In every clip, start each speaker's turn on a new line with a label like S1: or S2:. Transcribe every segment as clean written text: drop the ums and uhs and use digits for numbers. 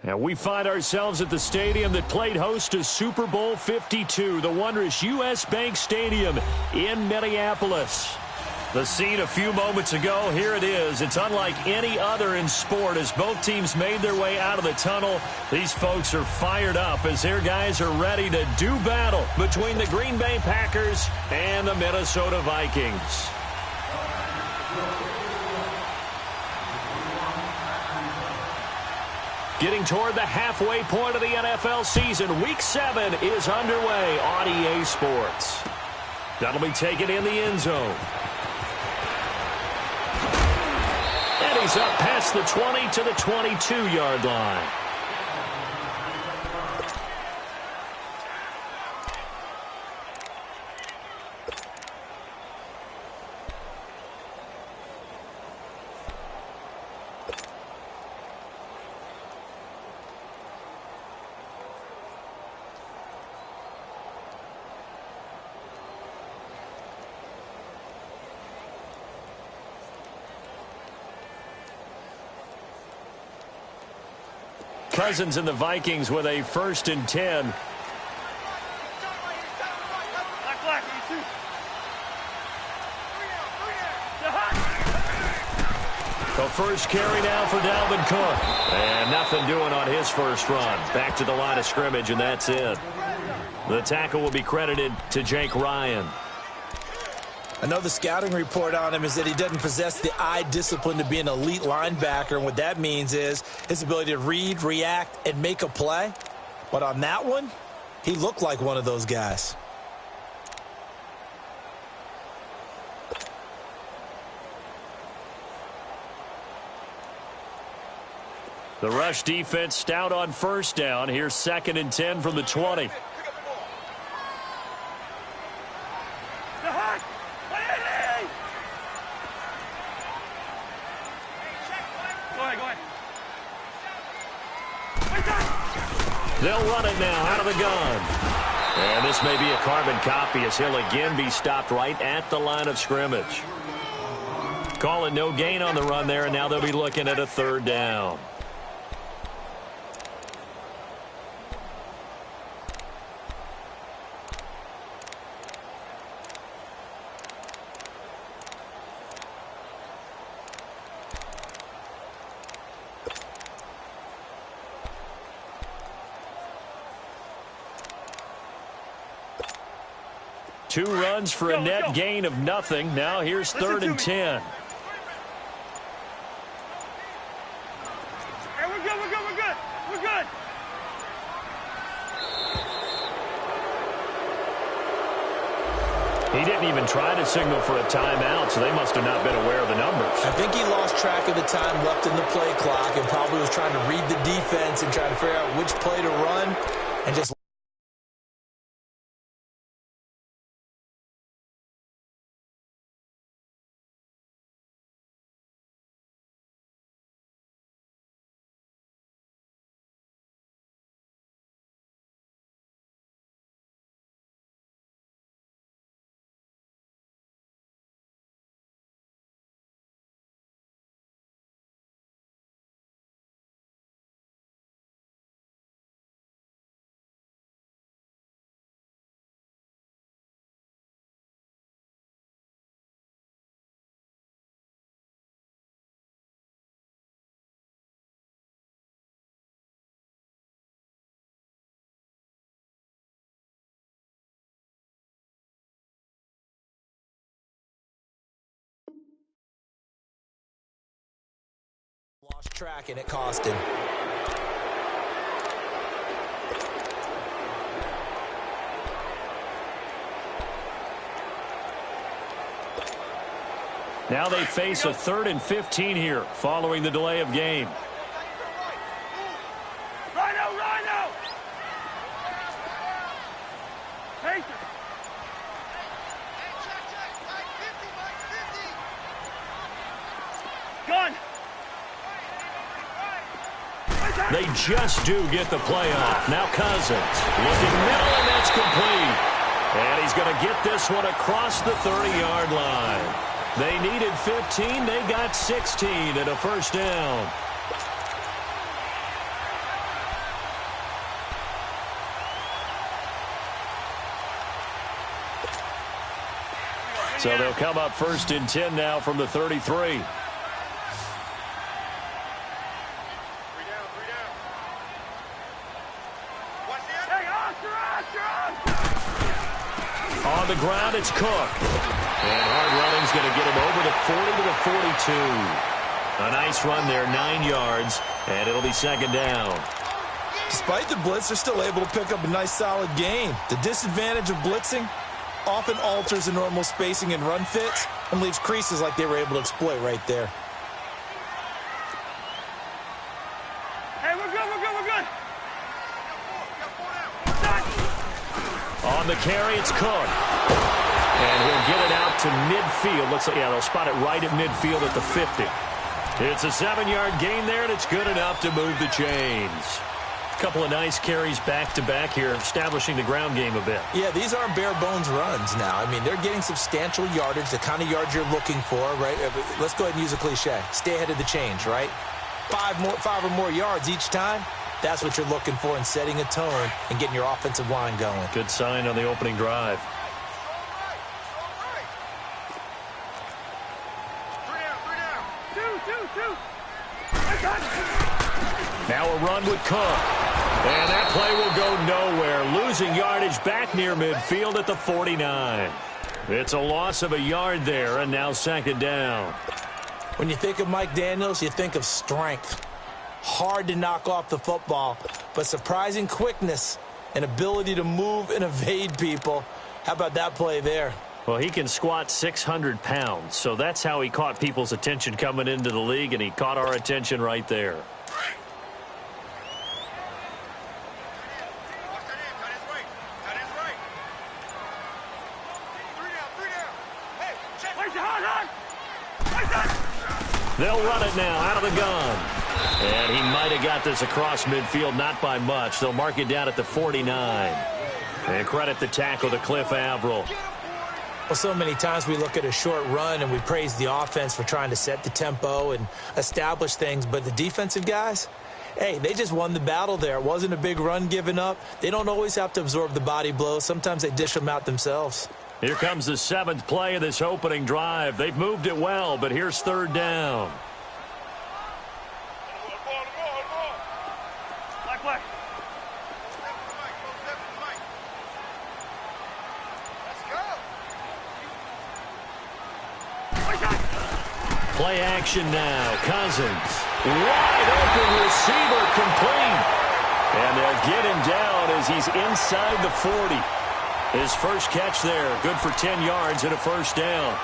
S1: And we find ourselves at the stadium that played host to Super Bowl 52, the wondrous U.S. Bank Stadium in Minneapolis. The scene a few moments ago, here it is. It's unlike any other in sport as both teams made their way out of the tunnel. These folks are fired up as their guys are ready to do battle between the Green Bay Packers and the Minnesota Vikings. Getting toward the halfway point of the NFL season, Week 7 is underway on EA Sports. That'll be taken in the end zone. And he's up past the 20 to the 22-yard line. Cousins and the Vikings with a 1st and 10. The first carry now for Dalvin Cook. And nothing doing on his first run. Back to the line of scrimmage, and that's it. The tackle will be credited to Jake Ryan.
S2: I know the scouting report on him is that he doesn't possess the eye discipline to be an elite linebacker, and what that means is his ability to read, react, and make a play. But on that one, he looked like one of those guys.
S1: The rush defense stout on first down. Here's 2nd and 10 from the 20. They'll run it now out of the gun. And this may be a carbon copy as he'll again be stopped right at the line of scrimmage. Call it no gain on the run there, and now they'll be looking at a 3rd down. Two runs for a net gain of nothing. Now here's 3rd and 10.
S3: Hey, we're good.
S1: He didn't even try to signal for a timeout, so they must have not been aware of the numbers.
S2: I think he lost track of the time left in the play clock and probably was trying to read the defense and trying to figure out which play to run and just lost track, and it cost him.
S1: Now they face a 3rd and 15 here following the delay of game.
S3: Rhino! Pacer! Gun!
S1: They just do get the play off. Now Cousins looking middle, and that's complete. And he's going to get this one across the 30-yard line. They needed 15. They got 16 and a 1st down. So they'll come up 1st and 10 now from the 33. On the ground, it's Cook. And hard running's going to get him over the 40 to the 42. A nice run there, 9 yards, and it'll be 2nd down.
S2: Despite the blitz, they're still able to pick up a nice, solid gain. The disadvantage of blitzing often alters the normal spacing and run fits and leaves creases like they were able to exploit right there.
S3: Hey, we're good, we're good, we're good.
S1: On the carry, it's Cook. And he'll get it out to midfield. Looks like, yeah, they'll spot it right at midfield at the 50. It's a 7-yard gain there, and it's good enough to move the chains. A couple of nice carries back-to-back here, establishing the ground game a bit.
S2: Yeah, these aren't bare-bones runs now. I mean, they're getting substantial yardage, the kind of yards you're looking for, right? Let's go ahead and use a cliche. Stay ahead of the change, right? 5 or more yards each time. That's what you're looking for in setting a tone and getting your offensive line going.
S1: Good sign on the opening drive. Now a run with Cook. And that play will go nowhere. Losing yardage back near midfield at the 49. It's a loss of a yard there, and now 2nd down.
S2: When you think of Mike Daniels, you think of strength. Hard to knock off the football, but surprising quickness and ability to move and evade people. How about that play there?
S1: Well, he can squat 600 pounds, so that's how he caught people's attention coming into the league, and he caught our attention right there. They'll run it now out of the gun. And he might have got this across midfield, not by much. They'll mark it down at the 49. And credit the tackle to Cliff Averill.
S2: Well, so many times we look at a short run and we praise the offense for trying to set the tempo and establish things. But the defensive guys, hey, they just won the battle there. It wasn't a big run given up. They don't always have to absorb the body blows. Sometimes they dish them out themselves.
S1: Here comes the 7th play of this opening drive. They've moved it well, but here's 3rd down. Play action now. Cousins. Wide open receiver complete. And they'll get him down as he's inside the 40. His first catch there. Good for 10 yards and a 1st down.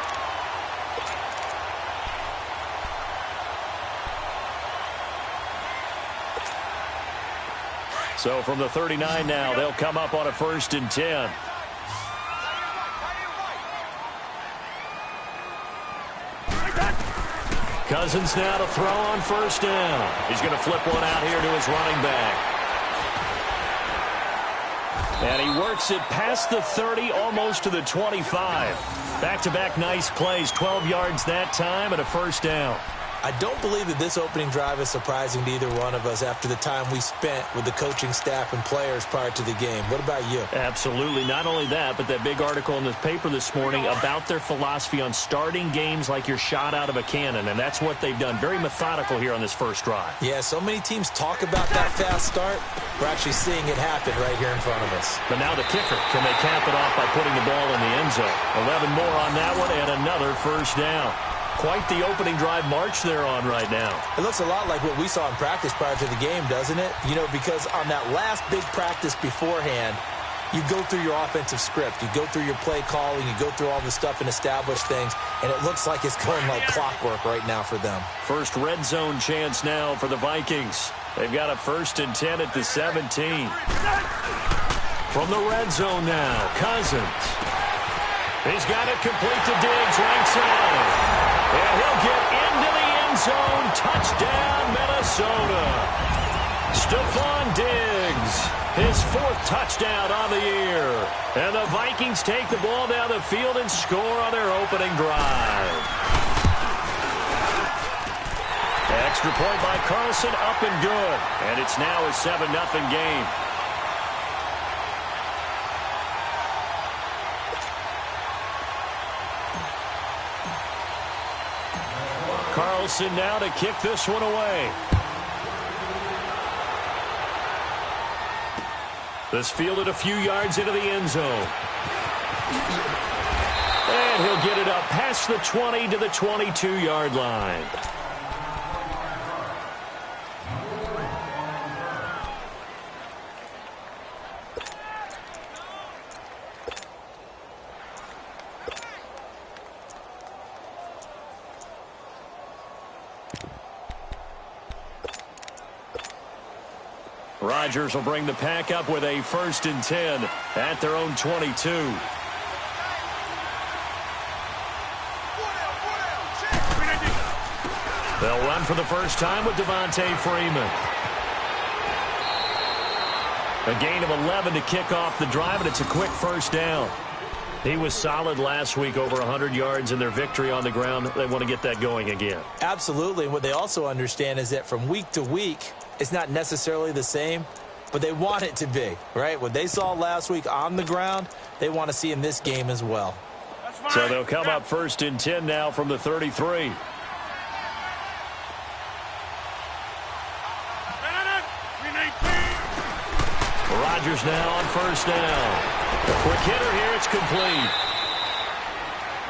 S1: So from the 39 now, they'll come up on a 1st and 10. Cousins now to throw on 1st down. He's going to flip one out here to his running back. And he works it past the 30, almost to the 25. Back-to-back nice plays, 12 yards that time and a 1st down.
S2: I don't believe that this opening drive is surprising to either one of us after the time we spent with the coaching staff and players prior to the game. What about you?
S1: Absolutely. Not only that, but that big article in the paper this morning about their philosophy on starting games like you're shot out of a cannon, and that's what they've done. Very methodical here on this first drive.
S2: Yeah, so many teams talk about that fast start. We're actually seeing it happen right here in front of us.
S1: But now the kicker. Can they cap it off by putting the ball in the end zone? 11 more on that one and another 1st down. Quite the opening drive march they're on right now.
S2: It looks a lot like what we saw in practice prior to the game, doesn't it? You know, because on that last big practice beforehand, you go through your offensive script. You go through your play calling. You go through all the stuff and establish things. And it looks like it's going like clockwork right now for them.
S1: First red zone chance now for the Vikings. They've got a 1st and 10 at the 17. From the red zone now, Cousins. He's got it complete to Diggs right side. And he'll get into the end zone. Touchdown, Minnesota. Stephon Diggs, his 4th touchdown on the year. And the Vikings take the ball down the field and score on their opening drive. Extra point by Carlson, up and good. And it's now a 7-0 game. Wilson now to kick this one away. This fielded a few yards into the end zone. And he'll get it up past the 20 to the 22-yard line. Rodgers will bring the pack up with a 1st and 10 at their own 22. They'll run for the first time with Devontae Freeman. A gain of 11 to kick off the drive, and it's a quick 1st down. He was solid last week, over 100 yards in their victory on the ground. They want to get that going again.
S2: Absolutely. And what they also understand is that from week to week, it's not necessarily the same, but they want it to be, right? What they saw last week on the ground, they want to see in this game as well.
S1: So they'll come up 1st and 10 now from the 33. Rodgers now on 1st down. Quick hitter here, it's complete.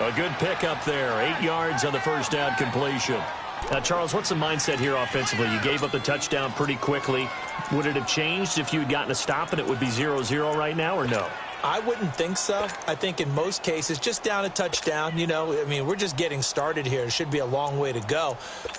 S1: A good pickup there, 8 yards on the 1st down completion. Now, Charles, what's the mindset here offensively? You gave up the touchdown pretty quickly. Would it have changed if you had gotten a stop and it would be 0-0 right now, or no?
S2: I wouldn't think so. I think in most cases, just down a touchdown, you know, I mean, we're just getting started here. It should be a long way to go.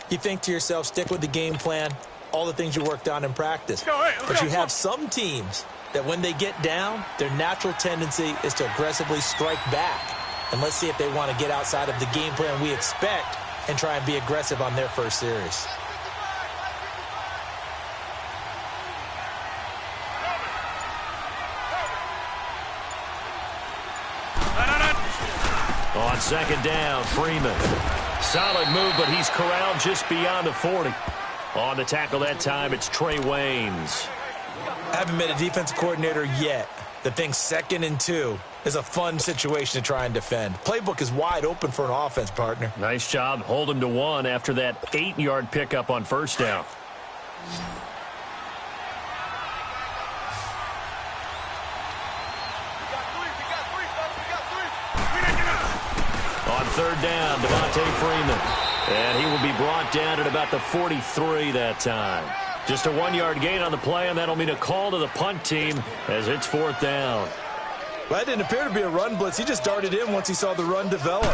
S2: You think to yourself, stick with the game plan, all the things you worked on in practice. But you have some teams that when they get down, their natural tendency is to aggressively strike back. And let's see if they want to get outside of the game plan we expect and try and be aggressive on their first series.
S1: On 2nd down, Freeman. Solid move, but he's corralled just beyond the 40. On the tackle that time, it's Trey Waynes.
S2: Haven't been a defensive coordinator yet. The thing 2nd and 2 is a fun situation to try and defend. Playbook is wide open for an offense, partner.
S1: Nice job. Hold him to 1 after that 8-yard pickup on 1st down. On 3rd down, Devontae Freeman. And he will be brought down at about the 43 that time. Just a 1-yard gain on the play, and that'll mean a call to the punt team as it's 4th down.
S2: Well, that didn't appear to be a run blitz. He just darted in once he saw the run develop.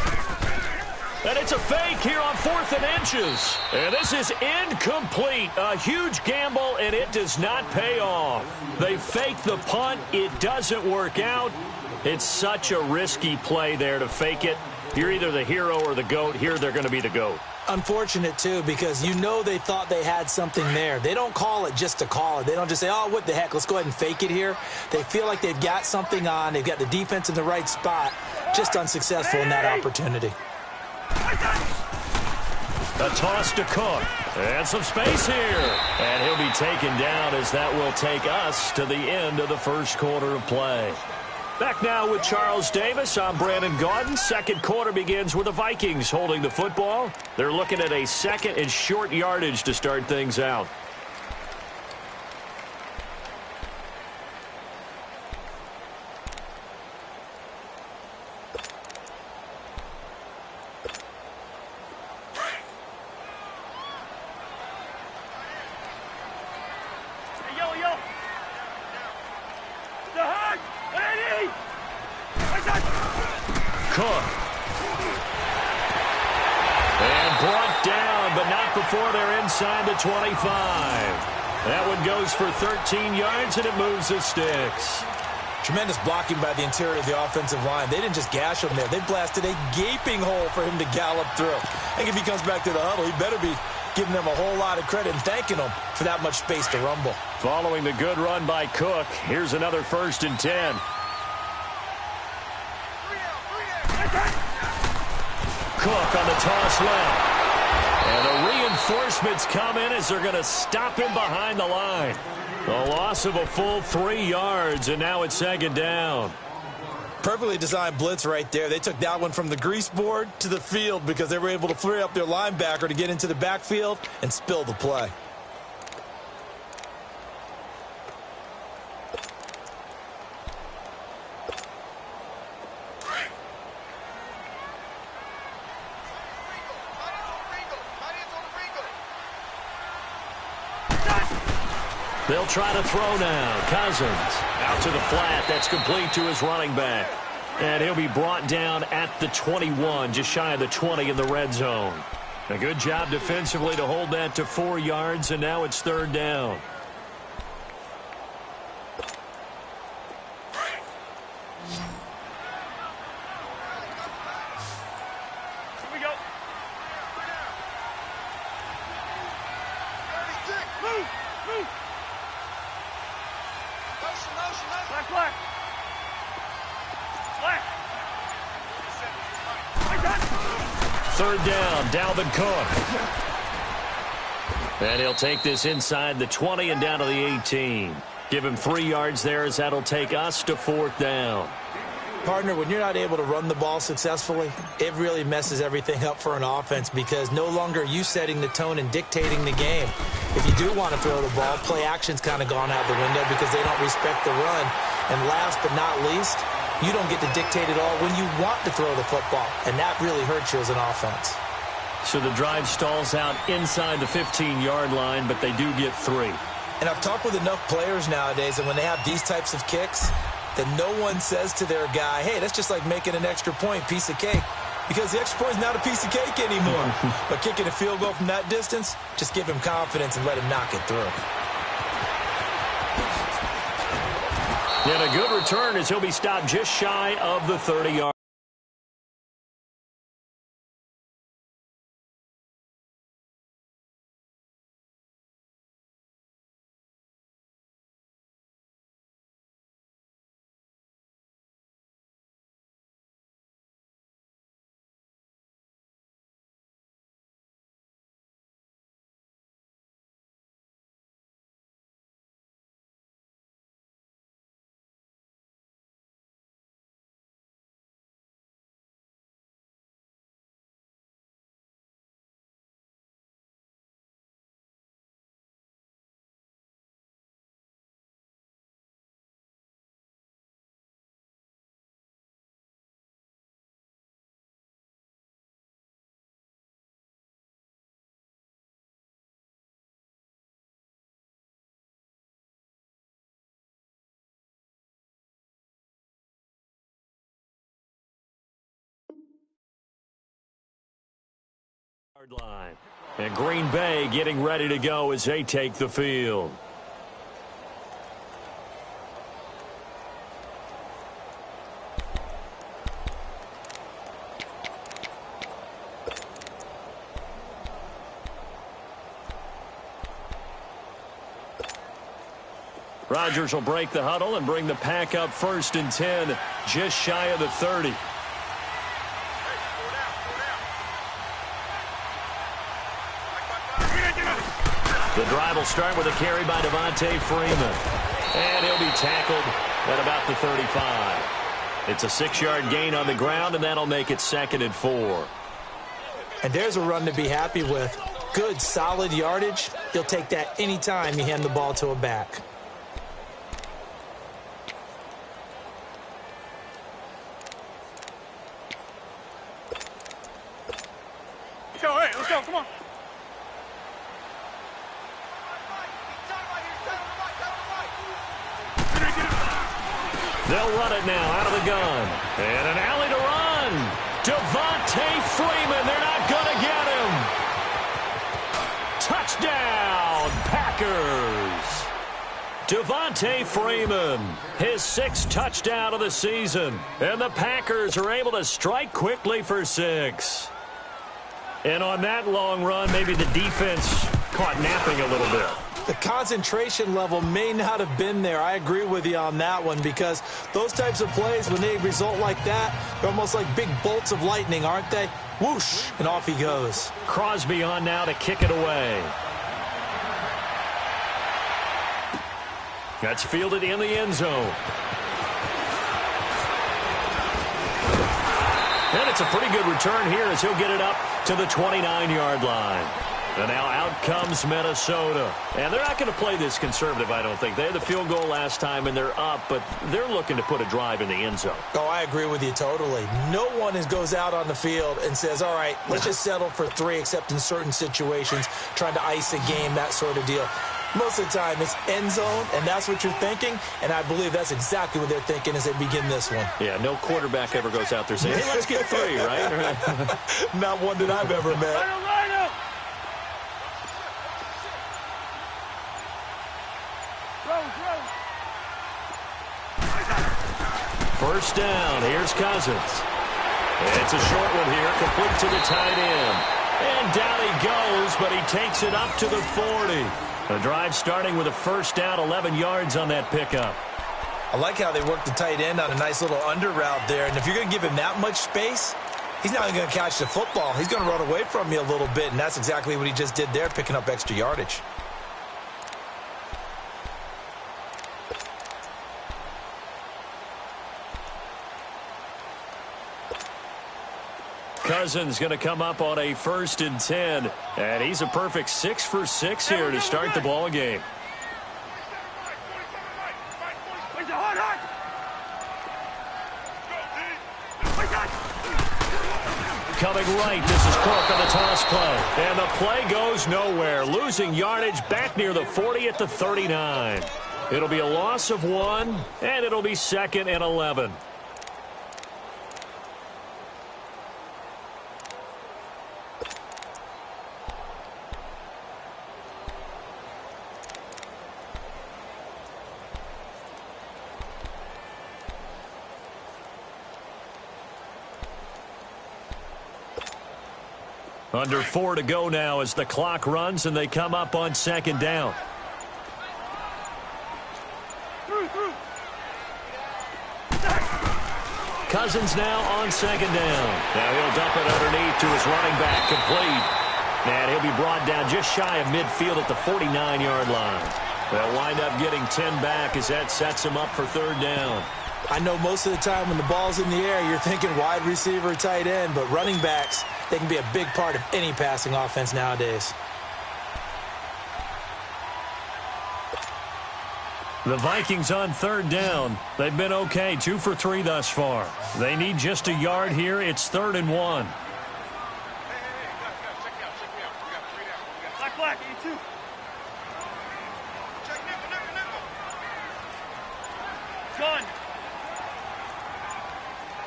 S1: And it's a fake here on 4th and inches. And this is incomplete. A huge gamble, and it does not pay off. They fake the punt. It doesn't work out. It's such a risky play there to fake it. You're either the hero or the GOAT. Here they're going to be the GOAT.
S2: Unfortunate, too, because you know they thought they had something there. They don't call it just to call it. They don't just say, oh, what the heck, let's go ahead and fake it here. They feel like they've got something on. They've got the defense in the right spot. Just unsuccessful in that opportunity.
S1: A toss to Cook. And some space here. And he'll be taken down as that will take us to the end of the 1st quarter of play. Back now with Charles Davis. I'm Brandon Gaudin. 2nd quarter begins with the Vikings holding the football. They're looking at a 2nd and short yardage to start things out. Cook. And brought down, but not before they're inside the 25. That one goes for 13 yards, and it moves the sticks.
S2: Tremendous blocking by the interior of the offensive line. They didn't just gash him there. They blasted a gaping hole for him to gallop through. I think if he comes back to the huddle, he better be giving them a whole lot of credit and thanking them for that much space to rumble.
S1: Following the good run by Cook, here's another 1st and 10. Cook on the toss left. And the reinforcements come in as they're going to stop him behind the line. A loss of a full 3 yards, and now it's 2nd down.
S2: Perfectly designed blitz right there. They took that one from the grease board to the field because they were able to free up their linebacker to get into the backfield and spill the play.
S1: They'll try to throw now. Cousins out to the flat. That's complete to his running back. And he'll be brought down at the 21, just shy of the 20 in the red zone. A good job defensively to hold that to 4 yards, and now it's 3rd down.
S3: Here we go. Move! Move! Black, black. Black.
S1: 3rd down, Dalvin Cook. And he'll take this inside the 20 and down to the 18. Give him 3 yards there as that'll take us to 4th down.
S2: Partner, when you're not able to run the ball successfully, it really messes everything up for an offense because no longer are you setting the tone and dictating the game. If you do want to throw the ball, play action's kind of gone out the window because they don't respect the run. And last but not least, you don't get to dictate it all when you want to throw the football. And that really hurts you as an offense.
S1: So the drive stalls out inside the 15-yard line, but they do get 3.
S2: And I've talked with enough players nowadays that when they have these types of kicks, that no one says to their guy, hey, that's just like making an extra point, piece of cake. Because the extra point is not a piece of cake anymore. But kicking a field goal from that distance, just give him confidence and let him knock it through.
S1: And a good return as he'll be stopped just shy of the 30-yard. Line. And Green Bay getting ready to go as they take the field. Rodgers will break the huddle and bring the pack up 1st and 10, just shy of the 30. The drive will start with a carry by Devontae Freeman. And he'll be tackled at about the 35. It's a 6-yard gain on the ground, and that'll make it 2nd and 4.
S2: And there's a run to be happy with. Good, solid yardage. You'll take that anytime you hand the ball to a back.
S3: Let's go, come on.
S1: They'll run it now out of the gun. And an alley to run. Devontae Freeman. They're not going to get him. Touchdown, Packers. Devontae Freeman, his 6th touchdown of the season. And the Packers are able to strike quickly for 6. And on that long run, maybe the defense caught napping a little bit.
S2: The concentration level may not have been there. I agree with you on that one because those types of plays, when they result like that, they're almost like big bolts of lightning, aren't they? Whoosh, and off he goes.
S1: Crosby on now to kick it away. That's fielded in the end zone. And it's a pretty good return here as he'll get it up to the 29-yard line. And now out comes Minnesota. And they're not going to play this conservative, I don't think. They had the field goal last time, and they're up, but they're looking to put a drive in the end zone.
S2: Oh, I agree with you totally. No one goes out on the field and says, all right, let's just settle for 3, except in certain situations, trying to ice a game, that sort of deal. Most of the time, it's end zone, and that's what you're thinking, and I believe that's exactly what they're thinking as they begin this one.
S1: Yeah, no quarterback ever goes out there saying, hey, let's get 3, right?
S2: Not one that I've ever met.
S1: First down, here's Cousins. It's a short one here, complete to the tight end. And down he goes, but he takes it up to the 40. The drive starting with a first down, 11 yards on that pickup.
S2: I like how they work the tight end on a nice little under route there. And if you're going to give him that much space, he's not going to catch the football. He's going to run away from you a little bit, and that's exactly what he just did there, picking up extra yardage.
S1: Cousins going to come up on a 1st and 10, and he's a perfect 6 for 6 here to start the ball game. Coming right, this is Cook on the toss play, and the play goes nowhere, losing yardage back near the 40 at the 39. It'll be a loss of 1, and it'll be 2nd and 11. Under 4 to go now as the clock runs and they come up on 2nd down. Cousins now on 2nd down. Now he'll dump it underneath to his running back, complete. And he'll be brought down just shy of midfield at the 49-yard line. They'll wind up getting 10 back as that sets him up for 3rd down.
S2: I know most of the time when the ball's in the air, you're thinking wide receiver, tight end, but running backs, they can be a big part of any passing offense nowadays.
S1: The Vikings on 3rd down. They've been okay, 2 for 3 thus far. They need just a yard here. It's 3rd and 1.
S3: Black, you too. Gun.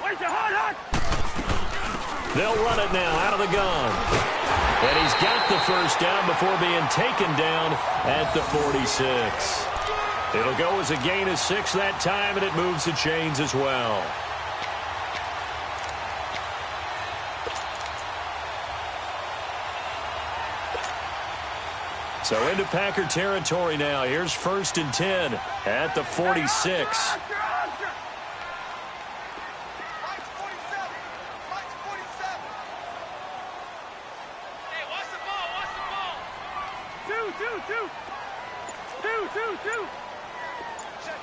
S3: Where's your hot?
S1: They'll run it now out of the gun. And he's got the first down before being taken down at the 46. It'll go as a gain of 6 that time, and it moves the chains as well. So into Packer territory now. Here's 1st and 10 at the 46.
S3: Two.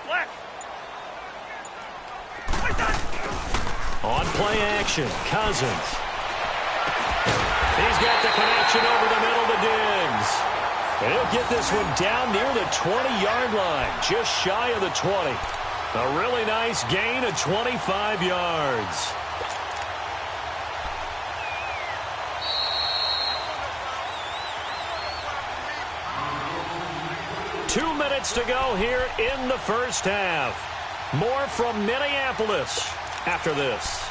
S3: Black.
S1: On play action, Cousins. He's got the connection over the middle to Diggs. And he'll get this one down near the 20-yard line, just shy of the 20. A really nice gain of 25 yards. Two minutes to go here in the first half. More from Minneapolis after this.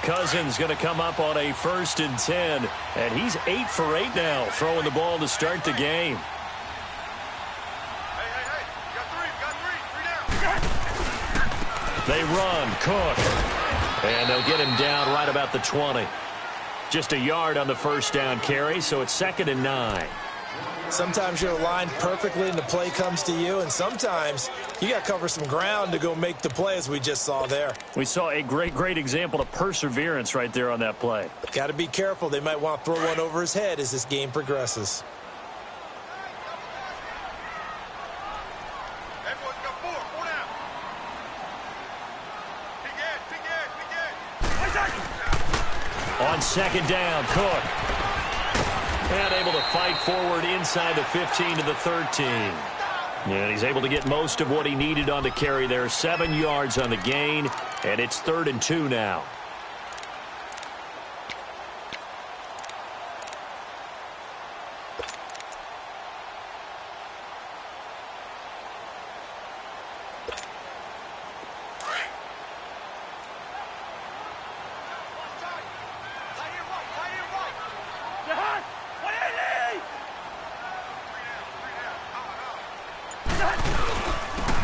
S1: Cousins going to come up on a 1st and 10, and he's 8 for 8 now, throwing the ball to start the game. They run, Cook, and they'll get him down right about the 20. Just a yard on the first down carry, so it's 2nd and 9.
S2: Sometimes you're aligned perfectly and the play comes to you, and sometimes you got to cover some ground to go make the play, as we just saw there.
S1: We saw a great example of perseverance right there on that play.
S2: Got to be careful. They might want to throw one over his head as this game progresses.
S1: On second down, Cook. And able to fight forward inside the 15 to the 13. And he's able to get most of what he needed on the carry there. 7 yards on the gain, and it's 3rd and 2 now.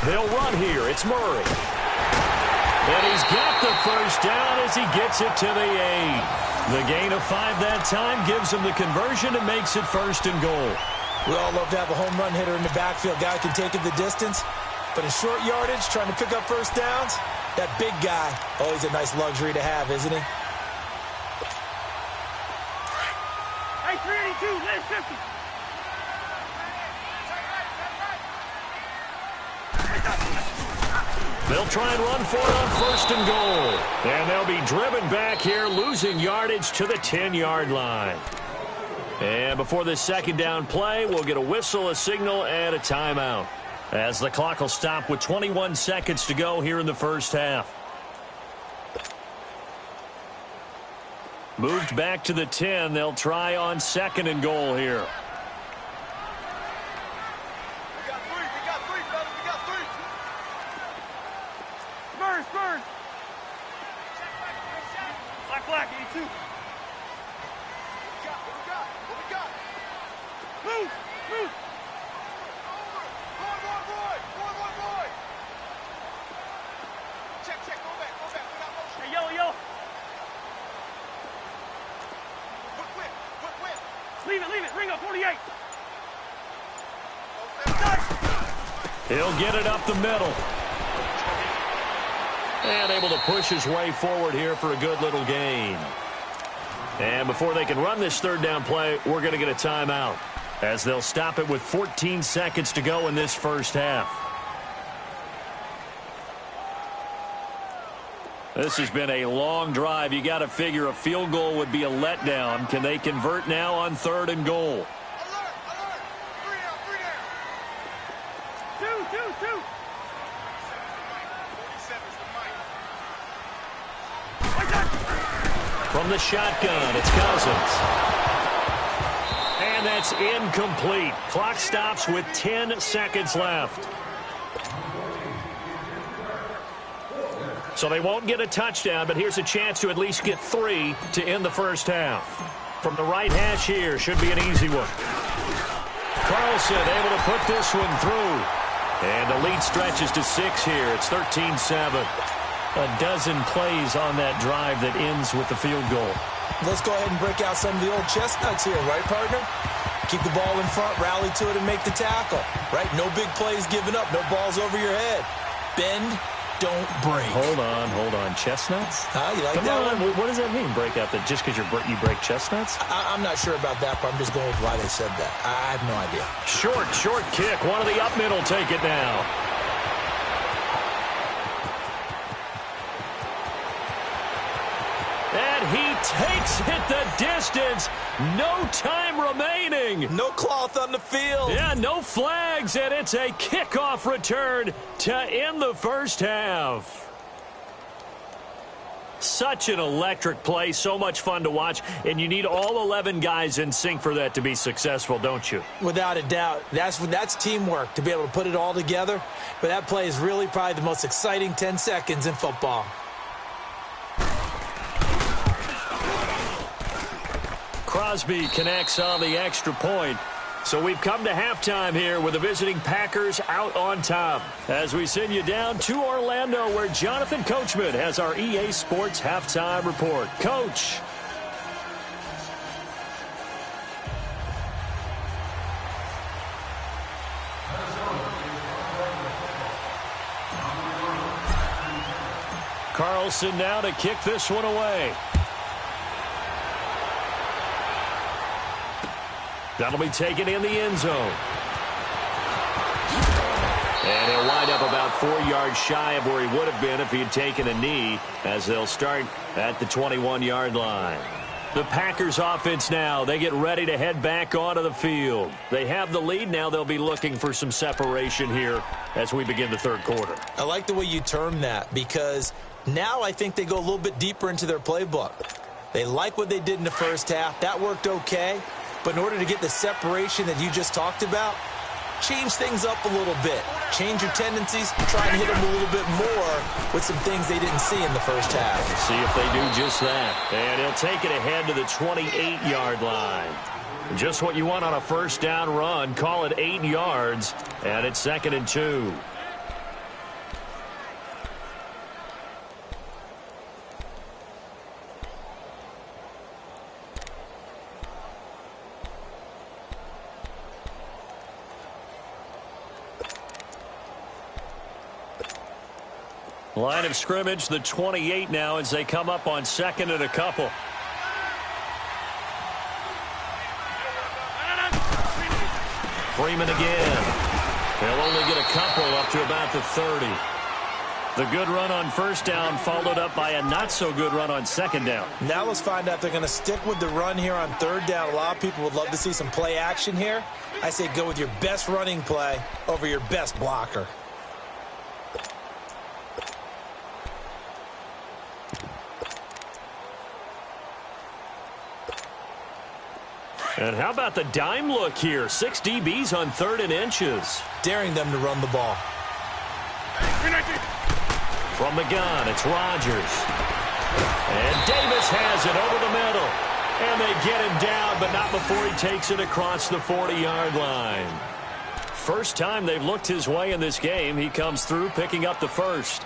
S1: They'll run here. It's Murray. And he's got the first down as he gets it to the 8. The gain of 5 that time gives him the conversion and makes it 1st and goal.
S2: We all love to have a home run hitter in the backfield. Guy can take it the distance. But in short yardage, trying to pick up first downs, that big guy, always a nice luxury to have, isn't he?
S3: Hey, 382, last 50.
S1: They'll try and run for it on 1st and goal. And they'll be driven back here, losing yardage to the 10-yard line. And before this second down play, we'll get a whistle, a signal, and a timeout, as the clock will stop with 21 seconds to go here in the first half. Moved back to the 10. They'll try on 2nd and goal here.
S3: Black, 82. What we got? Move! Roy! Check, go back. We got motion. Hey, yellow. Quick. Leave it. Ring up, 48.
S1: He'll get it up the middle. And able to push his way forward here for a good little gain. And before they can run this 3rd down play, we're going to get a timeout, as they'll stop it with 14 seconds to go in this first half. This has been a long drive. You got to figure a field goal would be a letdown. Can they convert now on 3rd and goal?
S3: Alert! 3 down. 2.
S1: From the shotgun, it's Cousins. And that's incomplete. Clock stops with 10 seconds left. So they won't get a touchdown, but here's a chance to at least get 3 to end the first half. From the right hash here, should be an easy one. Carlson able to put this one through. And the lead stretches to 6 here. It's 13-7. A dozen plays on that drive that ends with the field goal.
S2: Let's go ahead and break out some of the old chestnuts here, right, partner? Keep the ball in front, rally to it, and make the tackle, right? No big plays given up, no balls over your head. Bend, don't break.
S1: Hold on. Chestnuts?
S2: You like
S1: Come
S2: that
S1: on.
S2: one?
S1: What does that mean, break out? That just because you break chestnuts?
S2: I'm not sure about that, but I'm just going with why they said that. I have no idea.
S1: Short kick. One of the up middle take it now. And he takes it the distance. No time remaining.
S2: No cloth on the field.
S1: Yeah, no flags, and it's a kickoff return to end the first half. Such an electric play, so much fun to watch, and you need all 11 guys in sync for that to be successful, don't you?
S2: Without a doubt. That's teamwork, to be able to put it all together. But that play is really probably the most exciting 10 seconds in football.
S1: Crosby connects on the extra point. So we've come to halftime here with the visiting Packers out on top, as we send you down to Orlando, where Jonathan Coachman has our EA Sports halftime report. Coach. Carlson now to kick this one away. That'll be taken in the end zone. And he'll wind up about 4 yards shy of where he would have been if he had taken a knee, as they'll start at the 21-yard line. The Packers offense now, they get ready to head back onto the field. They have the lead. Now they'll be looking for some separation here as we begin the third quarter.
S2: I like the way you term that, because now I think they go a little bit deeper into their playbook. They like what they did in the first half. That worked okay. But in order to get the separation that you just talked about, change things up a little bit. Change your tendencies, try and hit them a little bit more with some things they didn't see in the first half.
S1: See if they do just that. And he'll take it ahead to the 28-yard line. Just what you want on a first down run. Call it 8 yards, and it's 2nd and 2. Line of scrimmage, the 28 now, as they come up on 2nd and a couple. Freeman again. They'll only get a couple up to about the 30. The good run on first down followed up by a not-so-good run on second down.
S2: Now let's find out if they're going to stick with the run here on third down. A lot of people would love to see some play action here. I say go with your best running play over your best blocker.
S1: And how about the dime look here? 6 DBs on 3rd and inches.
S2: Daring them to run the ball.
S1: From the gun, it's Rodgers. And Davis has it over the middle. And they get him down, but not before he takes it across the 40-yard line. First time they've looked his way in this game. He comes through picking up the first.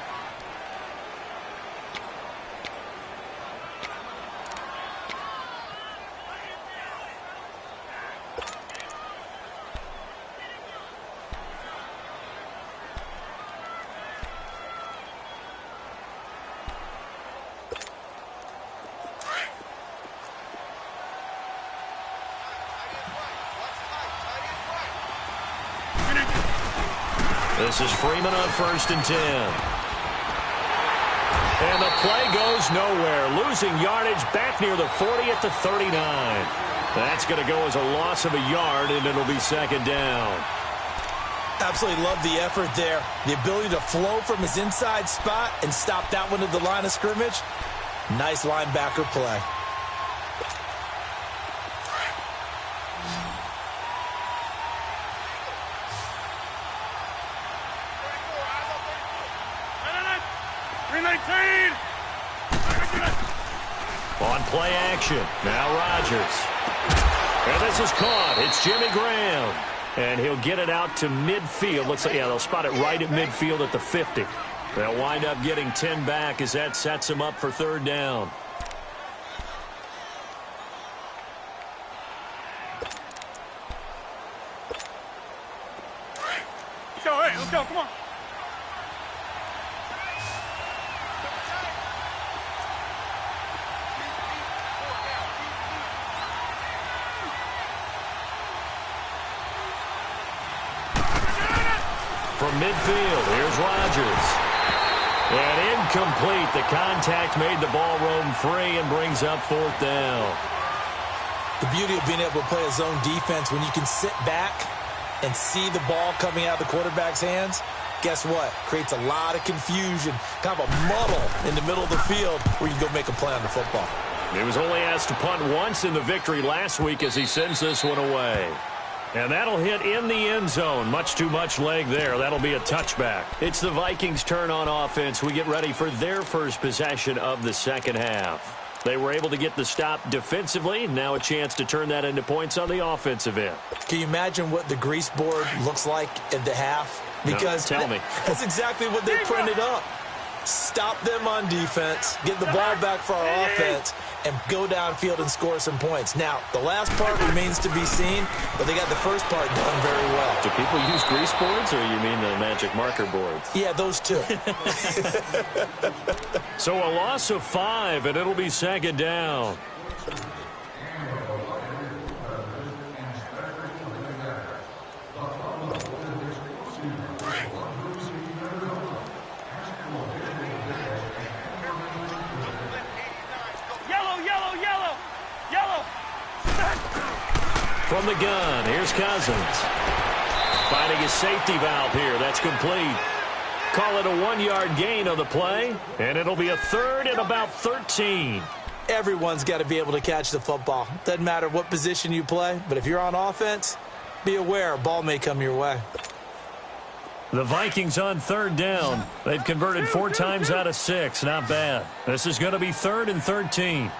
S1: This is Freeman on 1st and 10. And the play goes nowhere. Losing yardage back near the 40 at the 39. That's going to go as a loss of a yard, and it'll be 2nd down.
S2: Absolutely love the effort there. The ability to flow from his inside spot and stop that one at the line of scrimmage. Nice linebacker play.
S1: On play action, now Rodgers. And this is caught. It's Jimmy Graham. And he'll get it out to midfield. Looks like, yeah, they'll spot it right at midfield at the 50. They'll wind up getting 10 back as that sets him up for 3rd down.
S3: Let's go, come on.
S1: From midfield, here's Rodgers. And incomplete. The contact made the ball roam free and brings up 4th down.
S2: The beauty of being able to play a zone defense when you can sit back and see the ball coming out of the quarterback's hands, guess what? Creates a lot of confusion, kind of a muddle in the middle of the field where you can go make a play on the football.
S1: He was only asked to punt once in the victory last week as he sends this one away. And that'll hit in the end zone. Much too much leg there. That'll be a touchback. It's the Vikings' turn on offense. We get ready for their first possession of the second half. They were able to get the stop defensively. Now a chance to turn that into points on the offensive end.
S2: Can you imagine what the grease board looks like at the half? Because
S1: no, tell me.
S2: That's exactly what they printed up. stop them on defense, get the ball back for our offense, and go downfield and score some points. Now, the last part remains to be seen, but they got the first part done very well.
S1: Do people use grease boards, or you mean the magic marker boards?
S2: Yeah, those two.
S1: So a loss of 5, and it'll be second down. From the gun, here's Cousins. Finding his safety valve here. That's complete. Call it a 1-yard gain on the play, and it'll be a third and about 13.
S2: Everyone's got to be able to catch the football. Doesn't matter what position you play, but if you're on offense, be aware a ball may come your way.
S1: The Vikings on third down. They've converted 4 times out of 6. Not bad. This is going to be 3rd and 13.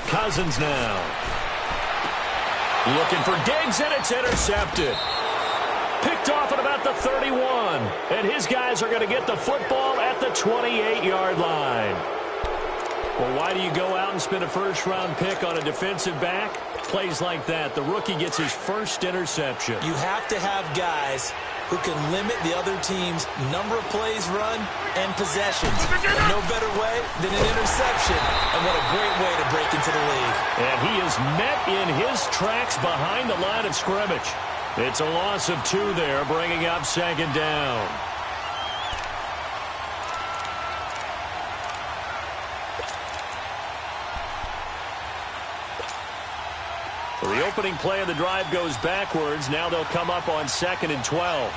S1: Cousins now. Looking for Diggs, and it's intercepted. Picked off at about the 31. And his guys are going to get the football at the 28-yard line. Well, why do you go out and spend a first-round pick on a defensive back? Plays like that. The rookie gets his first interception.
S2: You have to have guys who can limit the other team's number of plays run and possessions. And no better way than an interception. And what a great way to break into the league.
S1: And he is met in his tracks behind the line of scrimmage. It's a loss of 2 there, bringing up second down. Well, the opening play of the drive goes backwards. Now they'll come up on 2nd and 12.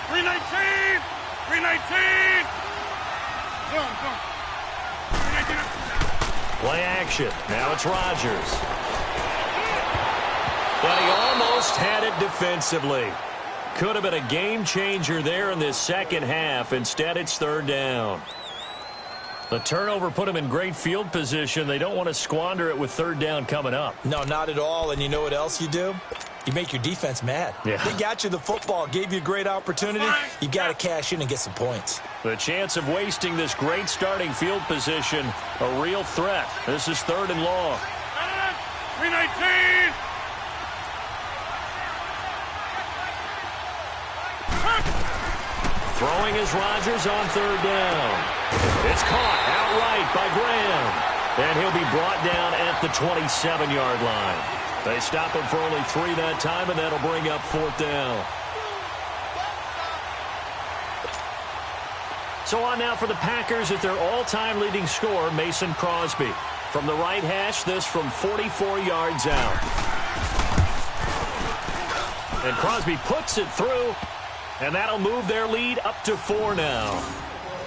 S3: 319! 319! Zone. 319.
S1: Play action. Now it's Rodgers. But he almost had it defensively. Could have been a game changer there in this second half. Instead, it's 3rd down. The turnover put him in great field position. They don't want to squander it with 3rd down coming up.
S2: No, not at all. And you know what else you do? You make your defense mad.
S1: Yeah.
S2: They got you the football, gave you a great opportunity. You got to cash in and get some points.
S1: The chance of wasting this great starting field position, a real threat. This is 3rd and long.
S3: 319!
S1: Throwing is Rodgers on 3rd down. It's caught outright by Graham. And he'll be brought down at the 27-yard line. They stop him for only 3 that time, and that'll bring up 4th down. So on now for the Packers at their all-time leading scorer, Mason Crosby. From the right hash, this from 44 yards out. And Crosby puts it through, and that'll move their lead up to 4 now.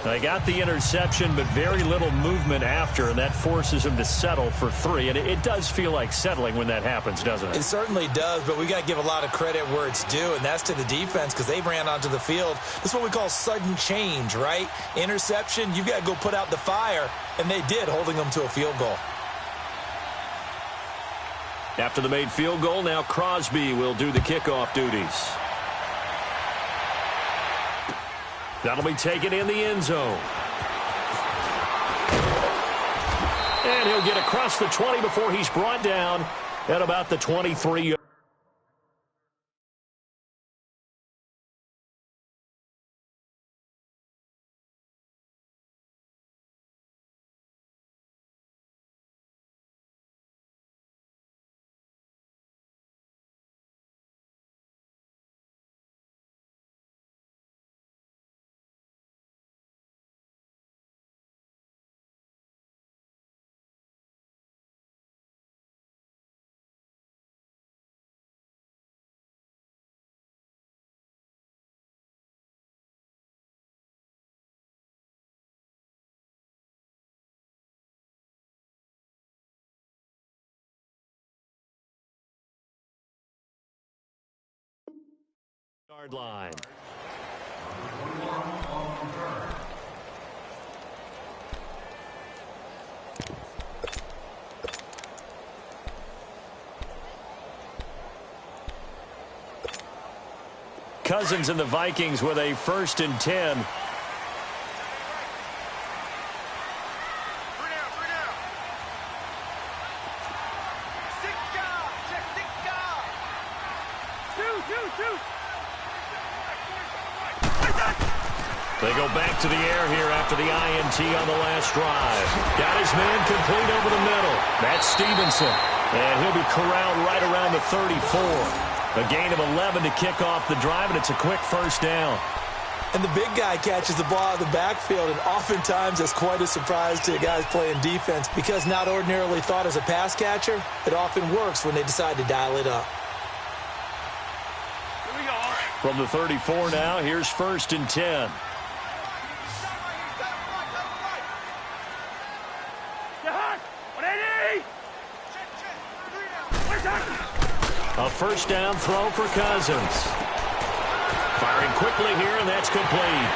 S1: They got the interception, but very little movement after, and that forces him to settle for 3. And it does feel like settling when that happens, doesn't it?
S2: It certainly does, but we got to give a lot of credit where it's due, and that's to the defense because they ran onto the field. This is what we call sudden change, right? Interception, you've got to go put out the fire, and they did, holding them to a field goal.
S1: After the made field goal, now Crosby will do the kickoff duties. That'll be taken in the end zone. And he'll get across the 20 before he's brought down at about the 23. Yard line. Cousins and the Vikings with a 1st and 10. They go back to the air here after the INT on the last drive. Got his man complete over the middle. That's Stevenson. And he'll be corralled right around the 34. A gain of 11 to kick off the drive, and it's a quick 1st down.
S2: And the big guy catches the ball out of the backfield, and oftentimes it's quite a surprise to the guys playing defense because not ordinarily thought as a pass catcher, it often works when they decide to dial it up.
S1: From the 34 now, here's 1st and 10. A 1st down throw for Cousins. Firing quickly here, and that's complete.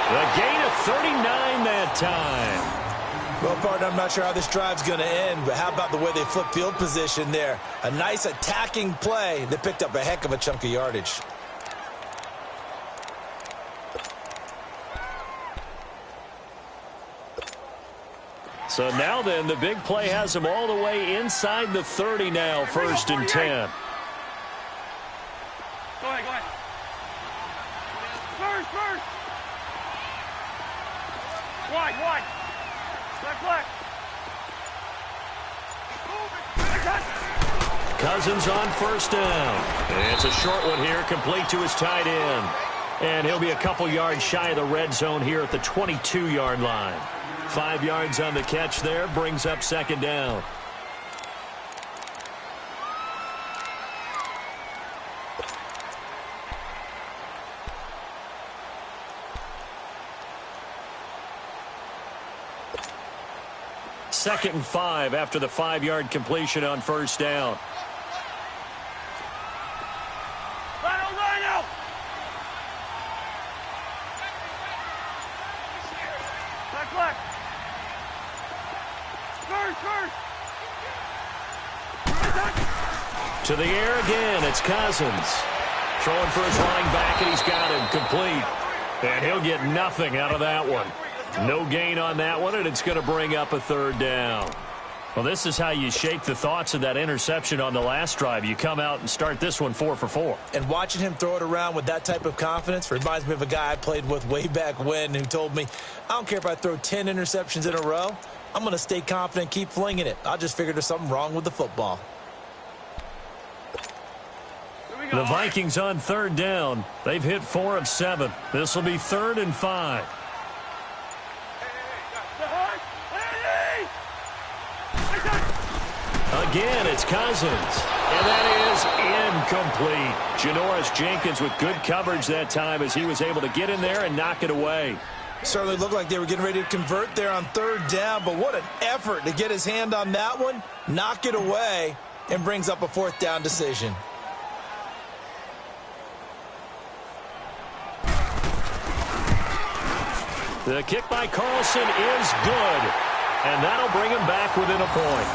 S1: The gain of 39 that time.
S2: Well, partner, I'm not sure how this drive's going to end, but how about the way they flip field position there? A nice attacking play that picked up a heck of a chunk of yardage.
S1: So now then, the big play has him all the way inside the 30 now, 1st and 10.
S3: Go ahead. First. Wide. Black.
S1: Cousins on 1st down. And it's a short one here, complete to his tight end. And he'll be a couple yards shy of the red zone here at the 22-yard line. 5 yards on the catch there, brings up 2nd down. Second and 5 after the 5-yard completion on 1st down.
S3: Rhino. Black.
S1: To the air again, it's Cousins. Throwing for his running back, and he's got him complete. And he'll get nothing out of that one. No gain on that one, and it's going to bring up a 3rd down. Well, this is how you shake the thoughts of that interception on the last drive. You come out and start this one 4 for 4.
S2: And watching him throw it around with that type of confidence reminds me of a guy I played with way back when who told me, I don't care if I throw 10 interceptions in a row. I'm going to stay confident, keep flinging it. I just figured there's something wrong with the football.
S1: The Vikings on 3rd down. They've hit 4 of 7. This will be 3rd and 5. Again, it's Cousins. And that is incomplete. Janoris Jenkins with good coverage that time as he was able to get in there and knock it away.
S2: Certainly looked like they were getting ready to convert there on 3rd down, but what an effort to get his hand on that one, knock it away, and brings up a 4th down decision.
S1: The kick by Carlson is good, and that'll bring him back within a point.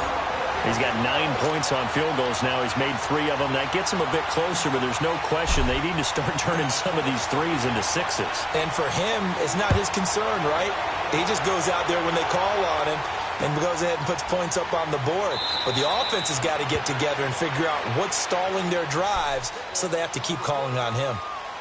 S1: He's got 9 points on field goals now. He's made 3 of them. That gets him a bit closer, but there's no question they need to start turning some of these 3s into 6s.
S2: And for him, it's not his concern, right? He just goes out there when they call on him and goes ahead and puts points up on the board. But the offense has got to get together and figure out what's stalling their drives, so they have to keep calling on him.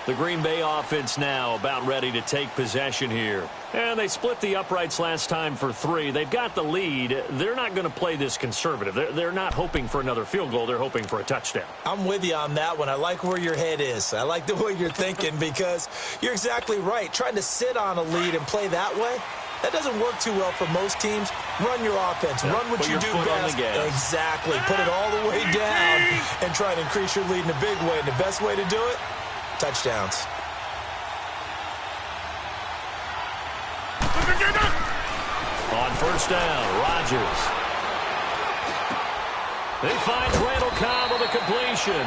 S1: The Green Bay offense now about ready to take possession here. And they split the uprights last time for 3. They've got the lead. They're not going to play this conservative. They're not hoping for another field goal. They're hoping for a touchdown.
S2: I'm with you on that one. I like where your head is. I like the way you're thinking because you're exactly right. Trying to sit on a lead and play that way, that doesn't work too well for most teams. Run your offense. Run what you do best. Exactly. Put it all the way down and try to increase your lead in a big way. And the best way to do it, touchdowns.
S1: On 1st down, Rodgers. He finds Randall Cobb with a completion.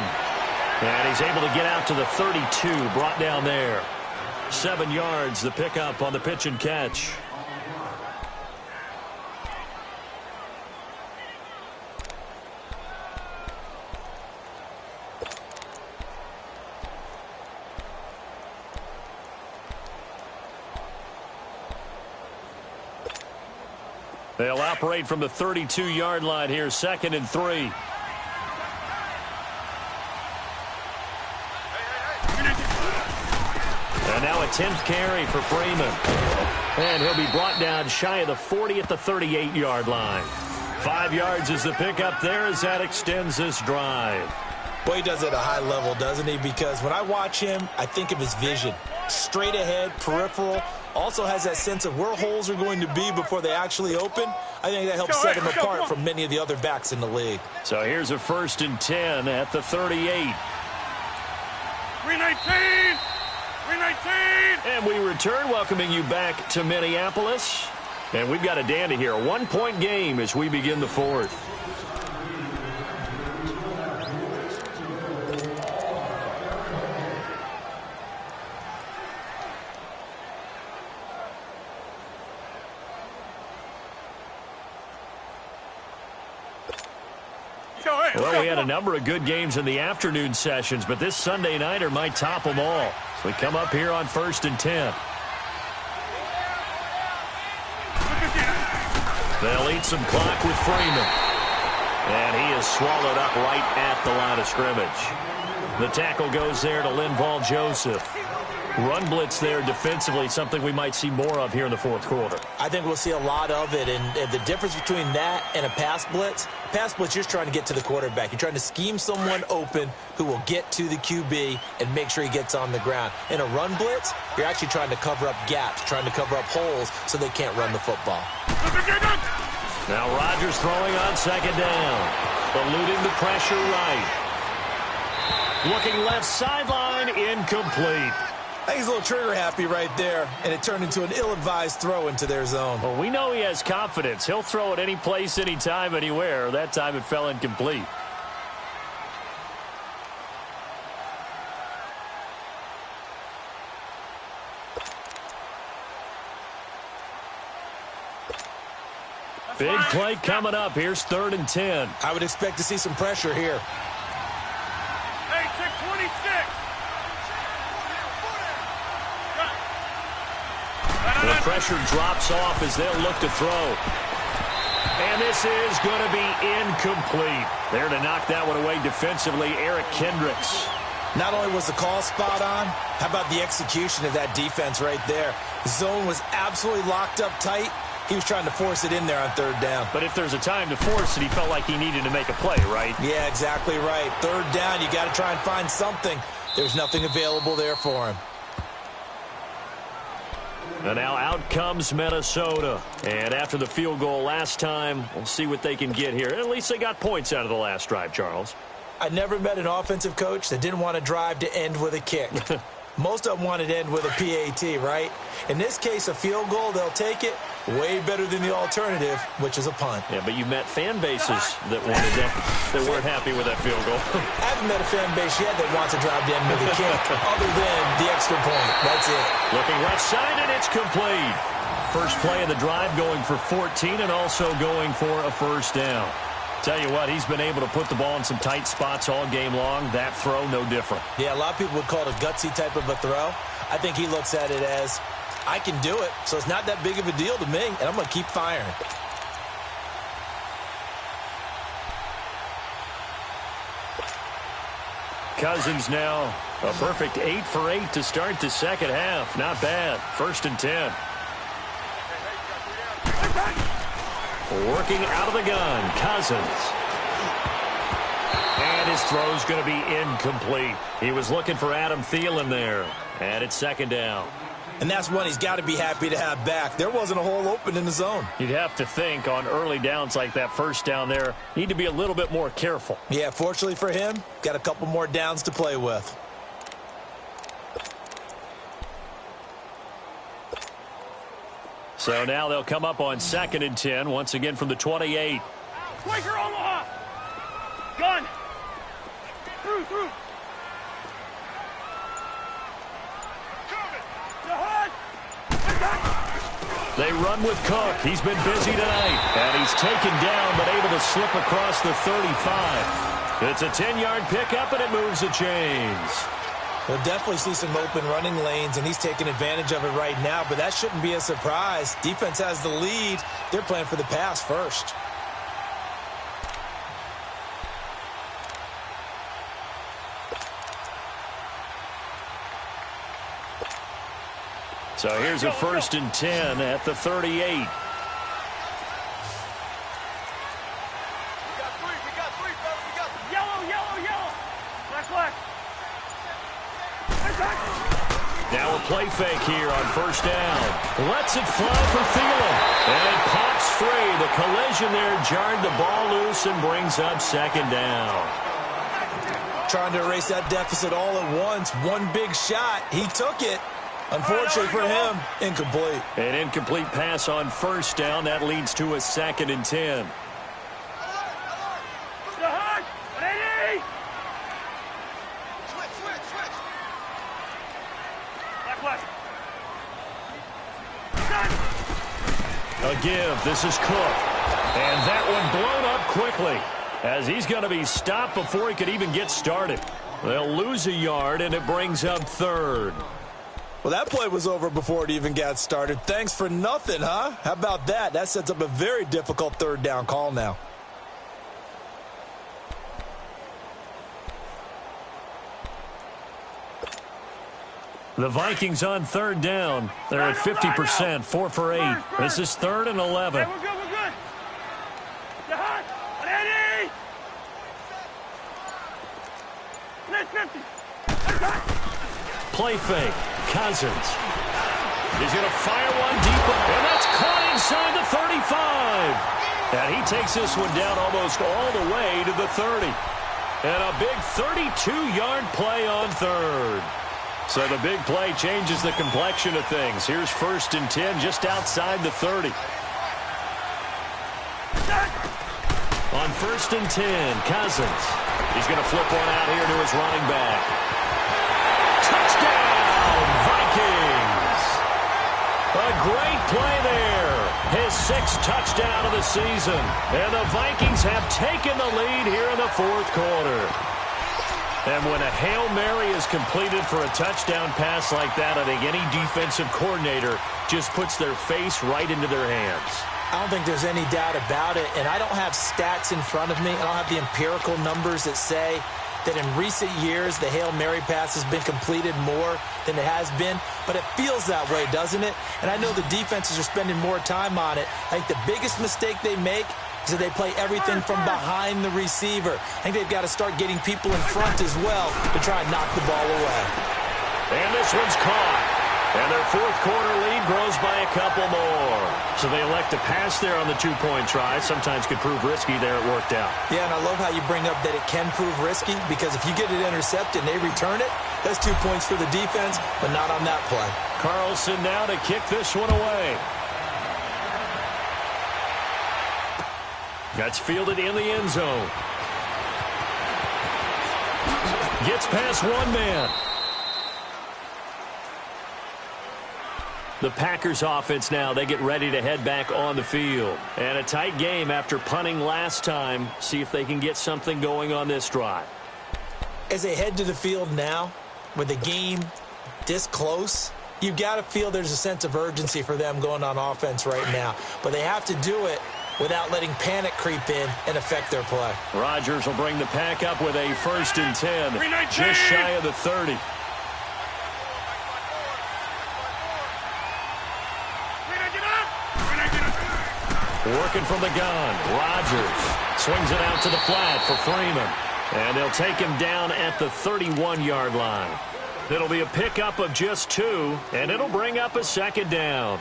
S1: And he's able to get out to the 32, brought down there. 7 yards, the pickup on the pitch and catch. They'll operate from the 32-yard line here, 2nd and 3. And now a 10th carry for Freeman. And he'll be brought down shy of the 40 at the 38-yard line. 5 yards is the pickup there as that extends this drive.
S2: Well, he does it at a high level, doesn't he? Because when I watch him, I think of his vision. Straight ahead, peripheral. Also has that sense of where holes are going to be before they actually open. I think that helps set him apart from many of the other backs in the league.
S1: So here's a 1st and 10 at the 38.
S3: 319! 319!
S1: And we return, welcoming you back to Minneapolis. And we've got a dandy here. A 1-point game as we begin the 4th. Well, we had a number of good games in the afternoon sessions, but this Sunday nighter might top them all. So we come up here on 1st and 10. They'll eat some clock with Freeman. And he is swallowed up right at the line of scrimmage. The tackle goes there to Linval Joseph. Run blitz there defensively, something we might see more of here in the 4th quarter.
S2: I think we'll see a lot of it, and the difference between that and a pass blitz, you're just trying to get to the quarterback. You're trying to scheme someone open who will get to the QB and make sure he gets on the ground. In a run blitz, you're actually trying to cover up gaps, trying to cover up holes so they can't run the football.
S1: Now Rodgers throwing on 2nd down, eluding the pressure right. Looking left sideline, incomplete.
S2: I think he's a little trigger happy right there, and it turned into an ill-advised throw into their zone.
S1: Well, we know he has confidence. He'll throw it any place, anytime, anywhere. That time it fell incomplete. Big play coming up. Here's 3rd and 10.
S2: I would expect to see some pressure here.
S3: Hey, 626!
S1: The pressure drops off as they'll look to throw. And this is going to be incomplete. There to knock that one away defensively, Eric Kendricks.
S2: Not only was the call spot on, how about the execution of that defense right there? The zone was absolutely locked up tight. He was trying to force it in there on 3rd down.
S1: But if there's a time to force it, he felt like he needed to make a play, right?
S2: Yeah, exactly right. 3rd down, you got to try and find something. There's nothing available there for him.
S1: And now out comes Minnesota. And after the field goal last time, we'll see what they can get here. At least they got points out of the last drive, Charles.
S2: I never met an offensive coach that didn't want to drive to end with a kick. Most of them wanted to end with a PAT, right? In this case, a field goal, they'll take it. Way better than the alternative, which is a punt.
S1: Yeah, but you met fan bases that wanted that weren't happy with that field goal.
S2: I haven't met a fan base yet that wants to drive to end with a kick, other than the extra point. That's it.
S1: Looking left side, and it's complete. First play of the drive going for 14 and also going for a 1st down. Tell you what, he's been able to put the ball in some tight spots all game long. That throw, no different.
S2: Yeah, a lot of people would call it a gutsy type of a throw. I think he looks at it as, I can do it, so it's not that big of a deal to me, and I'm going to keep firing.
S1: Cousins now a perfect 8 for 8 to start the 2nd half. Not bad. 1st and 10. Working out of the gun, Cousins. And his throw's going to be incomplete. He was looking for Adam Thielen there. And it's 2nd down.
S2: And that's one he's got to be happy to have back. There wasn't a hole open in the zone.
S1: You'd have to think on early downs like that 1st down there, need to be a little bit more careful.
S2: Yeah, fortunately for him, got a couple more downs to play with.
S1: So now they'll come up on 2nd and 10, once again from the 28.
S3: Quaker Omaha! Gun! Through!
S1: They run with Cook. He's been busy tonight. And he's taken down, but able to slip across the 35. It's a 10-yard pickup, and it moves the chains.
S2: We'll definitely see some open running lanes, and he's taking advantage of it right now, but that shouldn't be a surprise. Defense has the lead. They're playing for the pass first.
S1: So here's a 1st and 10 at the 38. Now a play fake here on 1st down. Lets it fly for Thielen. And it pops free. The collision there jarred the ball loose and brings up 2nd down.
S2: Trying to erase that deficit all at once. One big shot. He took it. Unfortunately for him, incomplete.
S1: An incomplete pass on 1st down. That leads to a 2nd and 10. A give. This is Cook. And that one blown up quickly as he's going to be stopped before he could even get started. They'll lose a yard, and it brings up 3rd.
S2: Well, that play was over before it even got started. Thanks for nothing, huh? How about that? That sets up a very difficult 3rd down call now.
S1: The Vikings on 3rd down. They're at 50%, 4 for 8. This is 3rd and 11.
S3: Hey, we're good, we're good. Ready? Let's 50.
S1: Play fake. Cousins. He's going to fire one deep, and that's caught inside the 35. And he takes this one down almost all the way to the 30. And a big 32-yard play on 3rd. So the big play changes the complexion of things. Here's 1st and 10 just outside the 30. On 1st and 10, Cousins. He's going to flip one out here to his running back. Touchdown, Vikings! A great play there. His 6th touchdown of the season. And the Vikings have taken the lead here in the 4th quarter. And when a Hail Mary is completed for a touchdown pass like that, I think any defensive coordinator just puts their face right into their hands.
S2: I don't think there's any doubt about it, and I don't have stats in front of me. I don't have the empirical numbers that say that in recent years the Hail Mary pass has been completed more than it has been, but it feels that way, doesn't it? And I know the defenses are spending more time on it. I think the biggest mistake they make is that they play everything from behind the receiver. I think they've got to start getting people in front as well to try and knock the ball away.
S1: And this one's caught. And their 4th quarter lead grows by a couple more. So they elect to pass there on the 2-point try. Sometimes could prove risky. There it worked out.
S2: Yeah, and I love how you bring up that it can prove risky, because if you get it intercepted and they return it, that's 2 points for the defense, but not on that play.
S1: Carlson now to kick this one away. That's fielded in the end zone. Gets past one man. The Packers offense now, they get ready to head back on the field. And a tight game after punting last time. See if they can get something going on this drive.
S2: As they head to the field now, with the game this close, you've got to feel there's a sense of urgency for them going on offense right now. But they have to do it without letting panic creep in and affect their play.
S1: Rodgers will bring the pack up with a 1st and 10, just shy of the 30. Working from the gun, Rodgers swings it out to the flat for Freeman. And they'll take him down at the 31-yard line. It'll be a pickup of just 2, and it'll bring up a 2nd down.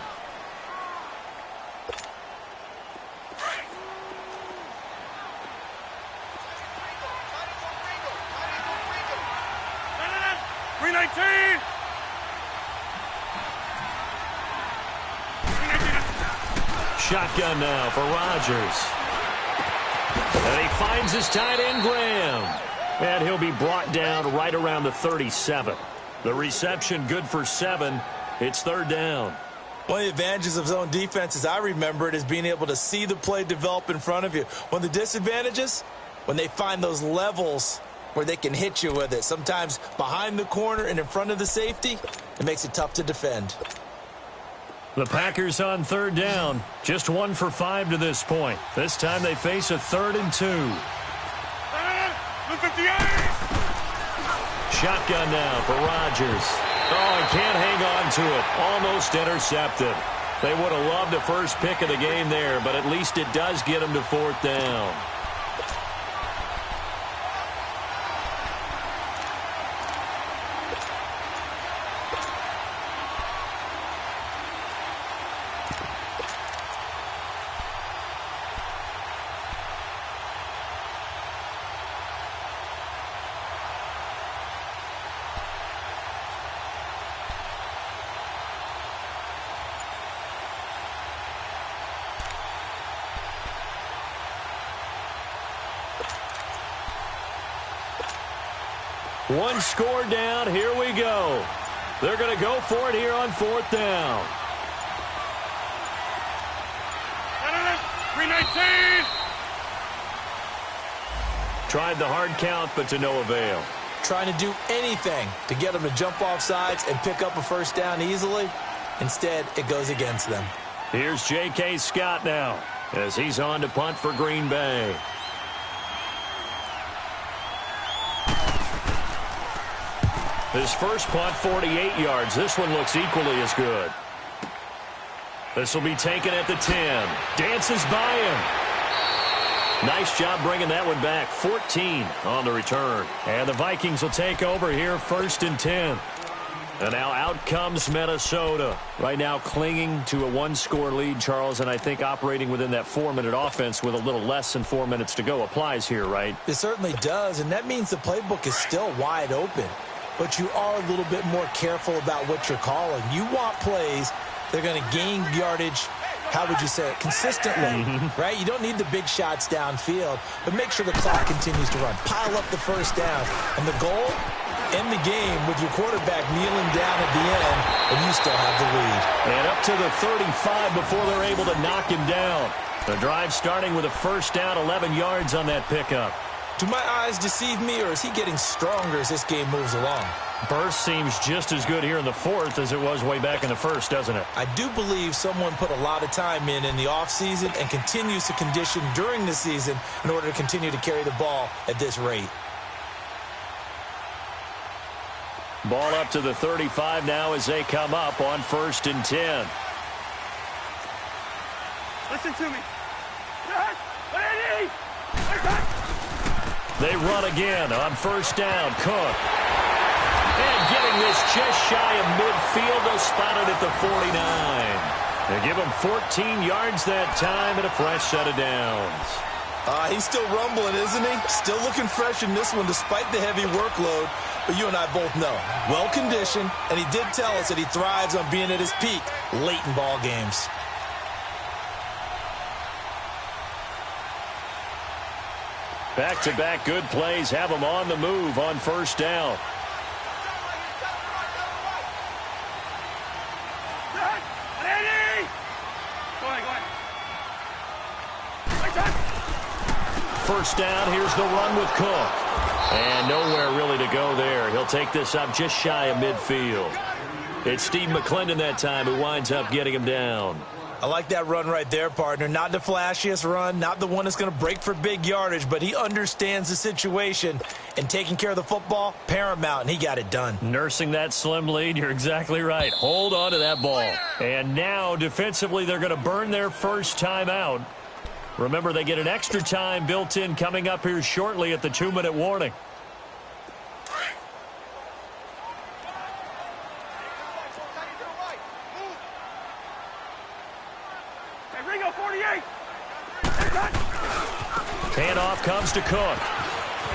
S1: Shotgun now for Rodgers. And he finds his tight end, Graham. And he'll be brought down right around the 37. The reception good for 7. It's 3rd down.
S2: One of the advantages of zone defense, as I remember it, is being able to see the play develop in front of you. One of the disadvantages, when they find those levels where they can hit you with it. Sometimes behind the corner and in front of the safety, it makes it tough to defend.
S1: The Packers on third down. Just 1 for 5 to this point. This time they face a 3rd and 2. Shotgun now for Rodgers. Oh, he can't hang on to it. Almost intercepted. They would have loved the first pick of the game there, but at least it does get them to 4th down. One score down. Here we go. They're going to go for it here on 4th down.
S3: 319.
S1: Tried the hard count, but to no avail.
S2: Trying to do anything to get them to jump off sides and pick up a first down easily. Instead, it goes against them.
S1: Here's J.K. Scott now as he's on to punt for Green Bay. His first punt, 48 yards. This one looks equally as good. This will be taken at the 10. Dances by him. Nice job bringing that one back. 14 on the return. And the Vikings will take over here 1st and 10. And now out comes Minnesota. Right now clinging to a 1-score lead, Charles, and I think operating within that 4-minute offense with a little less than 4 minutes to go applies here, right?
S2: It certainly does, and that means the playbook is still wide open. But you are a little bit more careful about what you're calling. You want plays that are going to gain yardage, how would you say it, consistently, right? You don't need the big shots downfield, but make sure the clock continues to run. Pile up the first down. And the goal, end the game with your quarterback kneeling down at the end, and you still have the lead.
S1: And up to the 35 before they're able to knock him down. The drive starting with a first down, 11 yards on that pickup.
S2: Do my eyes deceive me, or is he getting stronger as this game moves along?
S1: Burst seems just as good here in the 4th as it was way back in the 1st, doesn't it?
S2: I do believe someone put a lot of time in the offseason and continues to condition during the season in order to continue to carry the ball at this rate.
S1: Ball up to the 35 now as they come up on 1st and 10.
S3: Listen to me.
S1: They run again on 1st down. Cook. And getting this just shy of midfield. They'll spot it at the 49. They give him 14 yards that time and a fresh set of downs.
S2: He's still rumbling, isn't he? Still looking fresh in this one despite the heavy workload. But you and I both know, well-conditioned, and he did tell us that he thrives on being at his peak late in ball games.
S1: Back-to-back good plays have him on the move on 1st down. First down, here's the run with Cook. And nowhere really to go there. He'll take this up just shy of midfield. It's Steve McClendon that time who winds up getting him down.
S2: I like that run right there, partner. Not the flashiest run, not the one that's going to break for big yardage, but he understands the situation, and taking care of the football, paramount, and he got it done.
S1: Nursing that slim lead, you're exactly right. Hold on to that ball. And now, defensively, they're going to burn their first time out. Remember, they get an extra time built in coming up here shortly at the 2-minute warning. Handoff comes to Cook.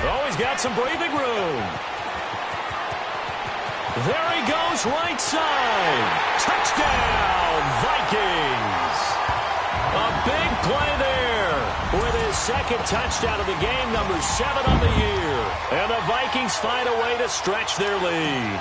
S1: Oh, he's got some breathing room. There he goes, right side. Touchdown, Vikings. A big play there with his second touchdown of the game, number 7 on the year. And the Vikings find a way to stretch their lead.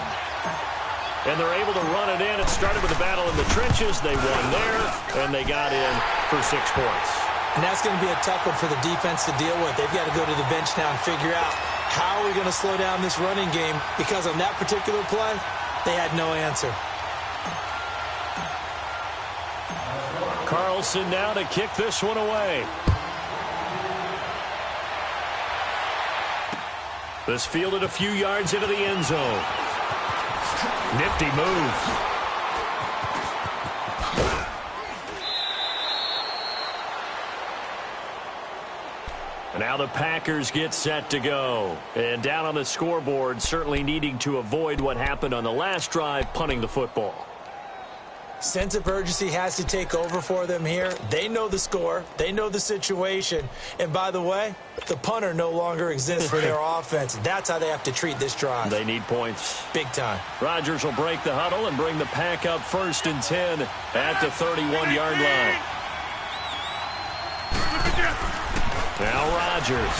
S1: And they're able to run it in. It started with a battle in the trenches. They won there, and they got in for 6 points.
S2: And that's going to be a tough one for the defense to deal with. They've got to go to the bench now and figure out How are we going to slow down this running game? Because on that particular play, they had no answer.
S1: Carlson now to kick this one away. This fielded a few yards into the end zone. Nifty move. And now the Packers get set to go. And down on the scoreboard, certainly needing to avoid what happened on the last drive, punting the football.
S2: Sense of urgency has to take over for them here. They know the score. They know the situation. And by the way, the punter no longer exists for their offense. That's how they have to treat this drive.
S1: They need points.
S2: Big time.
S1: Rodgers will break the huddle and bring the Pack up 1st and 10 at the 31-yard line. Now Rodgers.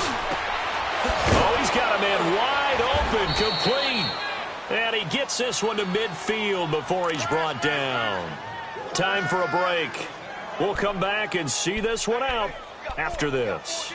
S1: Oh, he's got a man wide open, complete. And he gets this one to midfield before he's brought down. Time for a break. We'll come back and see this one out after this.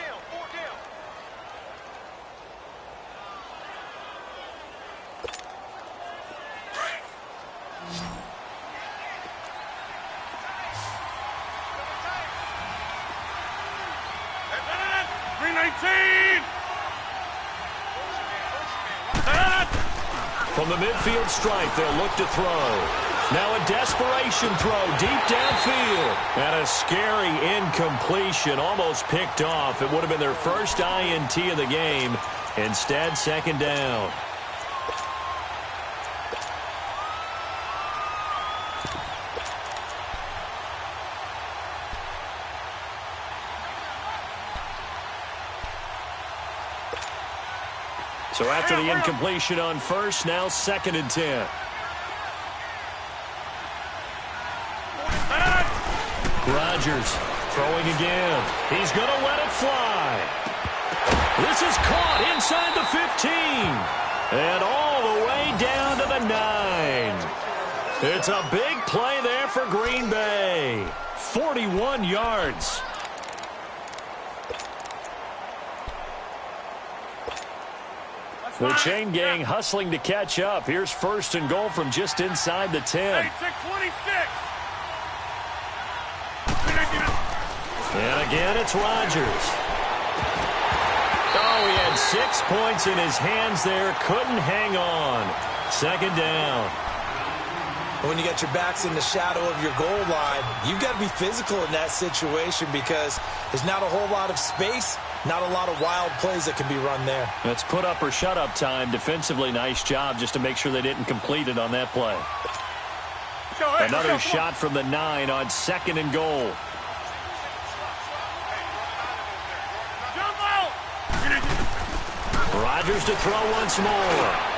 S1: From the midfield stripe, they'll look to throw. Now a desperation throw deep downfield. And a scary incompletion, almost picked off. It would have been their first INT of the game. Instead, 2nd down. So after the incompletion on first, now 2nd and 10. Rodgers throwing again. He's going to let it fly. This is caught inside the 15. And all the way down to the 9. It's a big play there for Green Bay. 41 yards. The chain gang hustling to catch up. Here's 1st and goal from just inside the 10. And again, it's Rodgers. Oh, he had 6 points in his hands there. Couldn't hang on. 2nd down.
S2: When you got your backs in the shadow of your goal line, you've got to be physical in that situation because there's not a whole lot of space, not a lot of wild plays that can be run there.
S1: It's put up or shut up time. Defensively, nice job just to make sure they didn't complete it on that play. Another shot from the 9 on 2nd and goal. Rodgers to throw once more.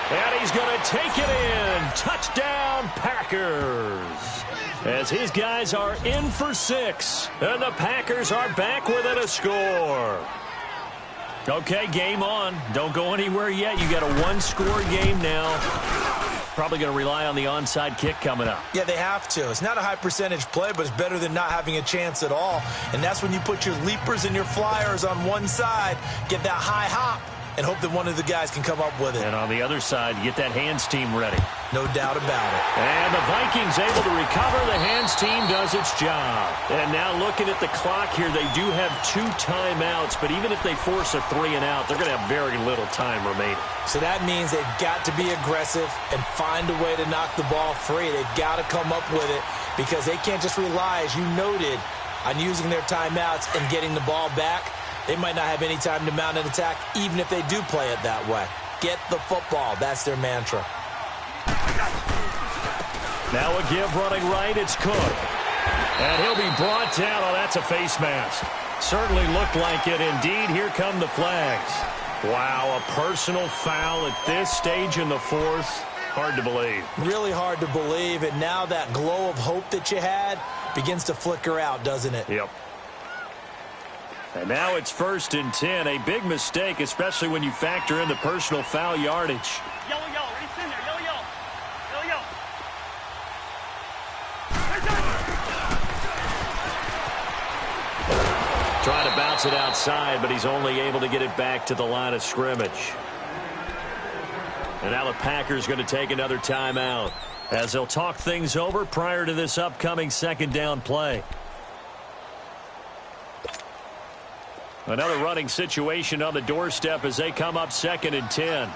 S1: And he's going to take it in. Touchdown, Packers. As his guys are in for 6. And the Packers are back within a score. Okay, game on. Don't go anywhere yet. You got a 1-score game now. Probably going to rely on the onside kick coming up.
S2: Yeah, they have to. It's not a high percentage play, but it's better than not having a chance at all. And that's when you put your leapers and your flyers on one side, get that high hop, and hope that one of the guys can come up with it.
S1: And on the other side, get that hands team ready.
S2: No doubt about it.
S1: And the Vikings able to recover. The hands team does its job. And now looking at the clock here, they do have 2 timeouts, but even if they force a 3 and out, they're going to have very little time remaining.
S2: So that means they've got to be aggressive and find a way to knock the ball free. They've got to come up with it because they can't just rely, as you noted, on using their timeouts and getting the ball back. They might not have any time to mount an attack, even if they do play it that way. Get the football. That's their mantra.
S1: Now a give running right. It's Cook. And he'll be brought down. Oh, that's a face mask. Certainly looked like it. Indeed, here come the flags. Wow, a personal foul at this stage in the 4th. Hard to believe. Really hard to believe. And now that glow of hope that you had begins to flicker out, doesn't it? Yep. And now it's 1st and 10. A big mistake, especially when you factor in the personal foul yardage.
S3: Yellow, yellow. Race in there. Yellow, yellow. Yellow, yellow.
S1: Trying to battle wants it outside, but he's only able to get it back to the line of scrimmage. And now the Packers going to take another timeout as they'll talk things over prior to this upcoming second down play. Another running situation on the doorstep as they come up 2nd and 10.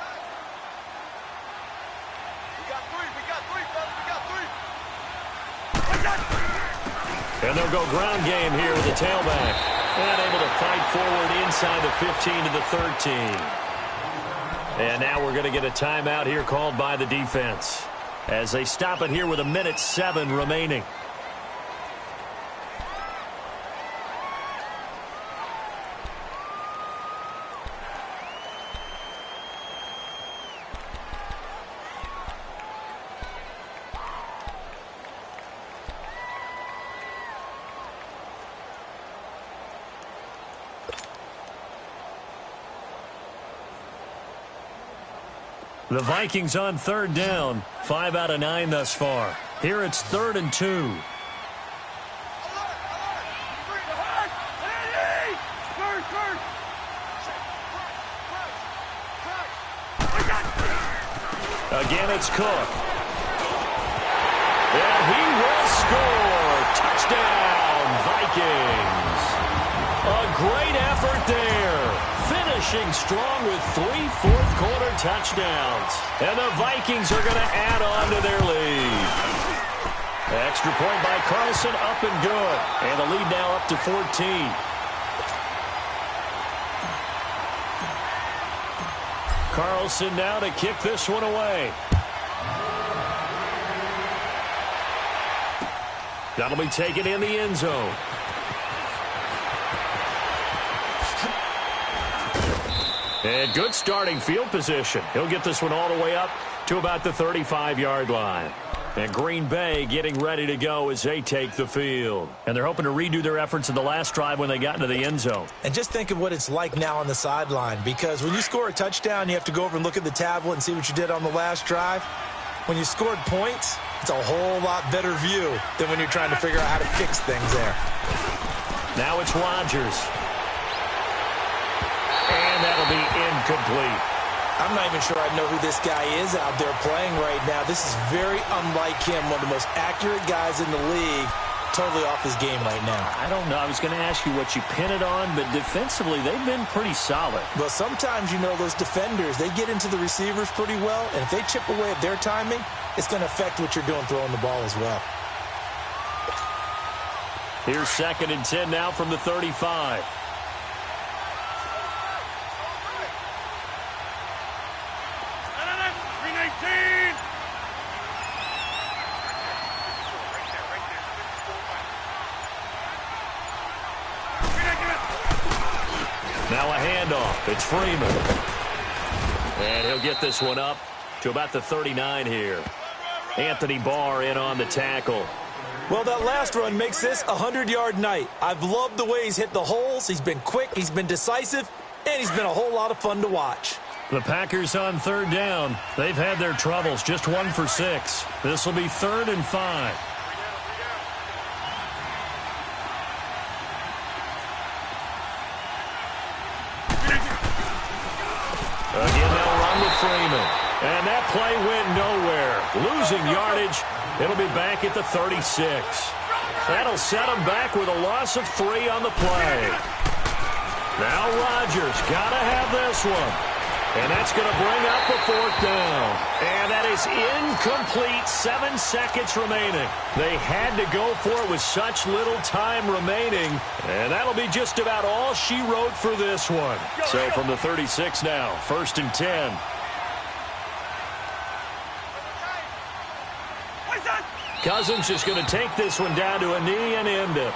S1: And they'll go ground game here with the tailback. And able to fight forward inside the 15 to the 13. And now we're going to get a timeout here called by the defense as they stop it here with 1:07 remaining. The Vikings on 3rd down. 5 out of 9 thus far. Here it's 3rd and 2. Again, it's Cook. And he will score. Touchdown, Vikings. A great effort there. Finishing strong with 3 fourth-quarter touchdowns. And the Vikings are going to add on to their lead. Extra point by Carlson, up and good. And the lead now up to 14. Carlson now to kick this one away. That'll be taken in the end zone. And good starting field position. He'll get this one all the way up to about the 35-yard line. And Green Bay getting ready to go as they take the field. And they're hoping to redo their efforts in the last drive when they got into the end zone.
S2: And just think of what it's like now on the sideline, because when you score a touchdown, you have to go over and look at the tablet and see what you did on the last drive. When you scored points, it's a whole lot better view than when you're trying to figure out how to fix things there.
S1: Now it's Rodgers. And that'll be incomplete.
S2: I'm not even sure I know who this guy is out there playing right now. This is very unlike him, one of the most accurate guys in the league. Totally off his game right now.
S1: I don't know. I was going to ask you what you pin it on, but defensively they've been pretty solid.
S2: Well, sometimes, you know, those defenders, they get into the receivers pretty well, and if they chip away at their timing, it's going to affect what you're doing throwing the ball as well.
S1: Here's 2nd and 10 now from the 35. Now a handoff. It's Freeman. And he'll get this one up to about the 39 here. Anthony Barr in on the tackle.
S2: Well, that last run makes this a 100-yard night. I've loved the way he's hit the holes. He's been quick, he's been decisive, and he's been a whole lot of fun to watch.
S1: The Packers on 3rd down. They've had their troubles, just 1 for 6. This will be 3rd and 5. Again, they'll run with Freeman. And that play went nowhere. Losing yardage. It'll be back at the 36. That'll set them back with a loss of 3 on the play. Now Rodgers got to have this one. And that's going to bring up a 4th down. And that is incomplete. 7 seconds remaining. They had to go for it with such little time remaining. And that'll be just about all she wrote for this one. So from the 36 now, 1st and 10. Cousins is going to take this one down to a knee and end it.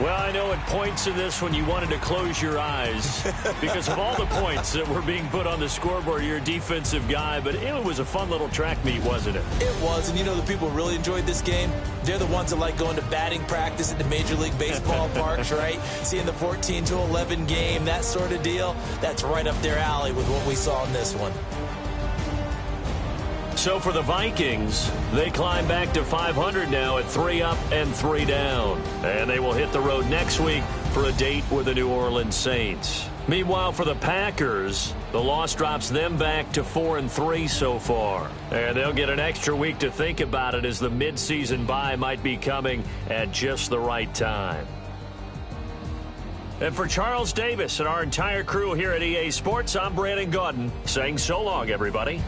S1: Well, I know at points in this one you wanted to close your eyes because of all the points that were being put on the scoreboard. You're a defensive guy, but it was a fun little track meet, wasn't it?
S2: It was, and you know the people who really enjoyed this game? They're the ones that like going to batting practice at the Major League Baseball parks, right? Seeing the 14-11 game, that sort of deal, that's right up their alley with what we saw in this one.
S1: So for the Vikings, they climb back to 500 now at 3 up and 3 down. And they will hit the road next week for a date with the New Orleans Saints. Meanwhile, for the Packers, the loss drops them back to 4-3 so far. And they'll get an extra week to think about it as the midseason bye might be coming at just the right time. And for Charles Davis and our entire crew here at EA Sports, I'm Brandon Gaudin saying so long, everybody.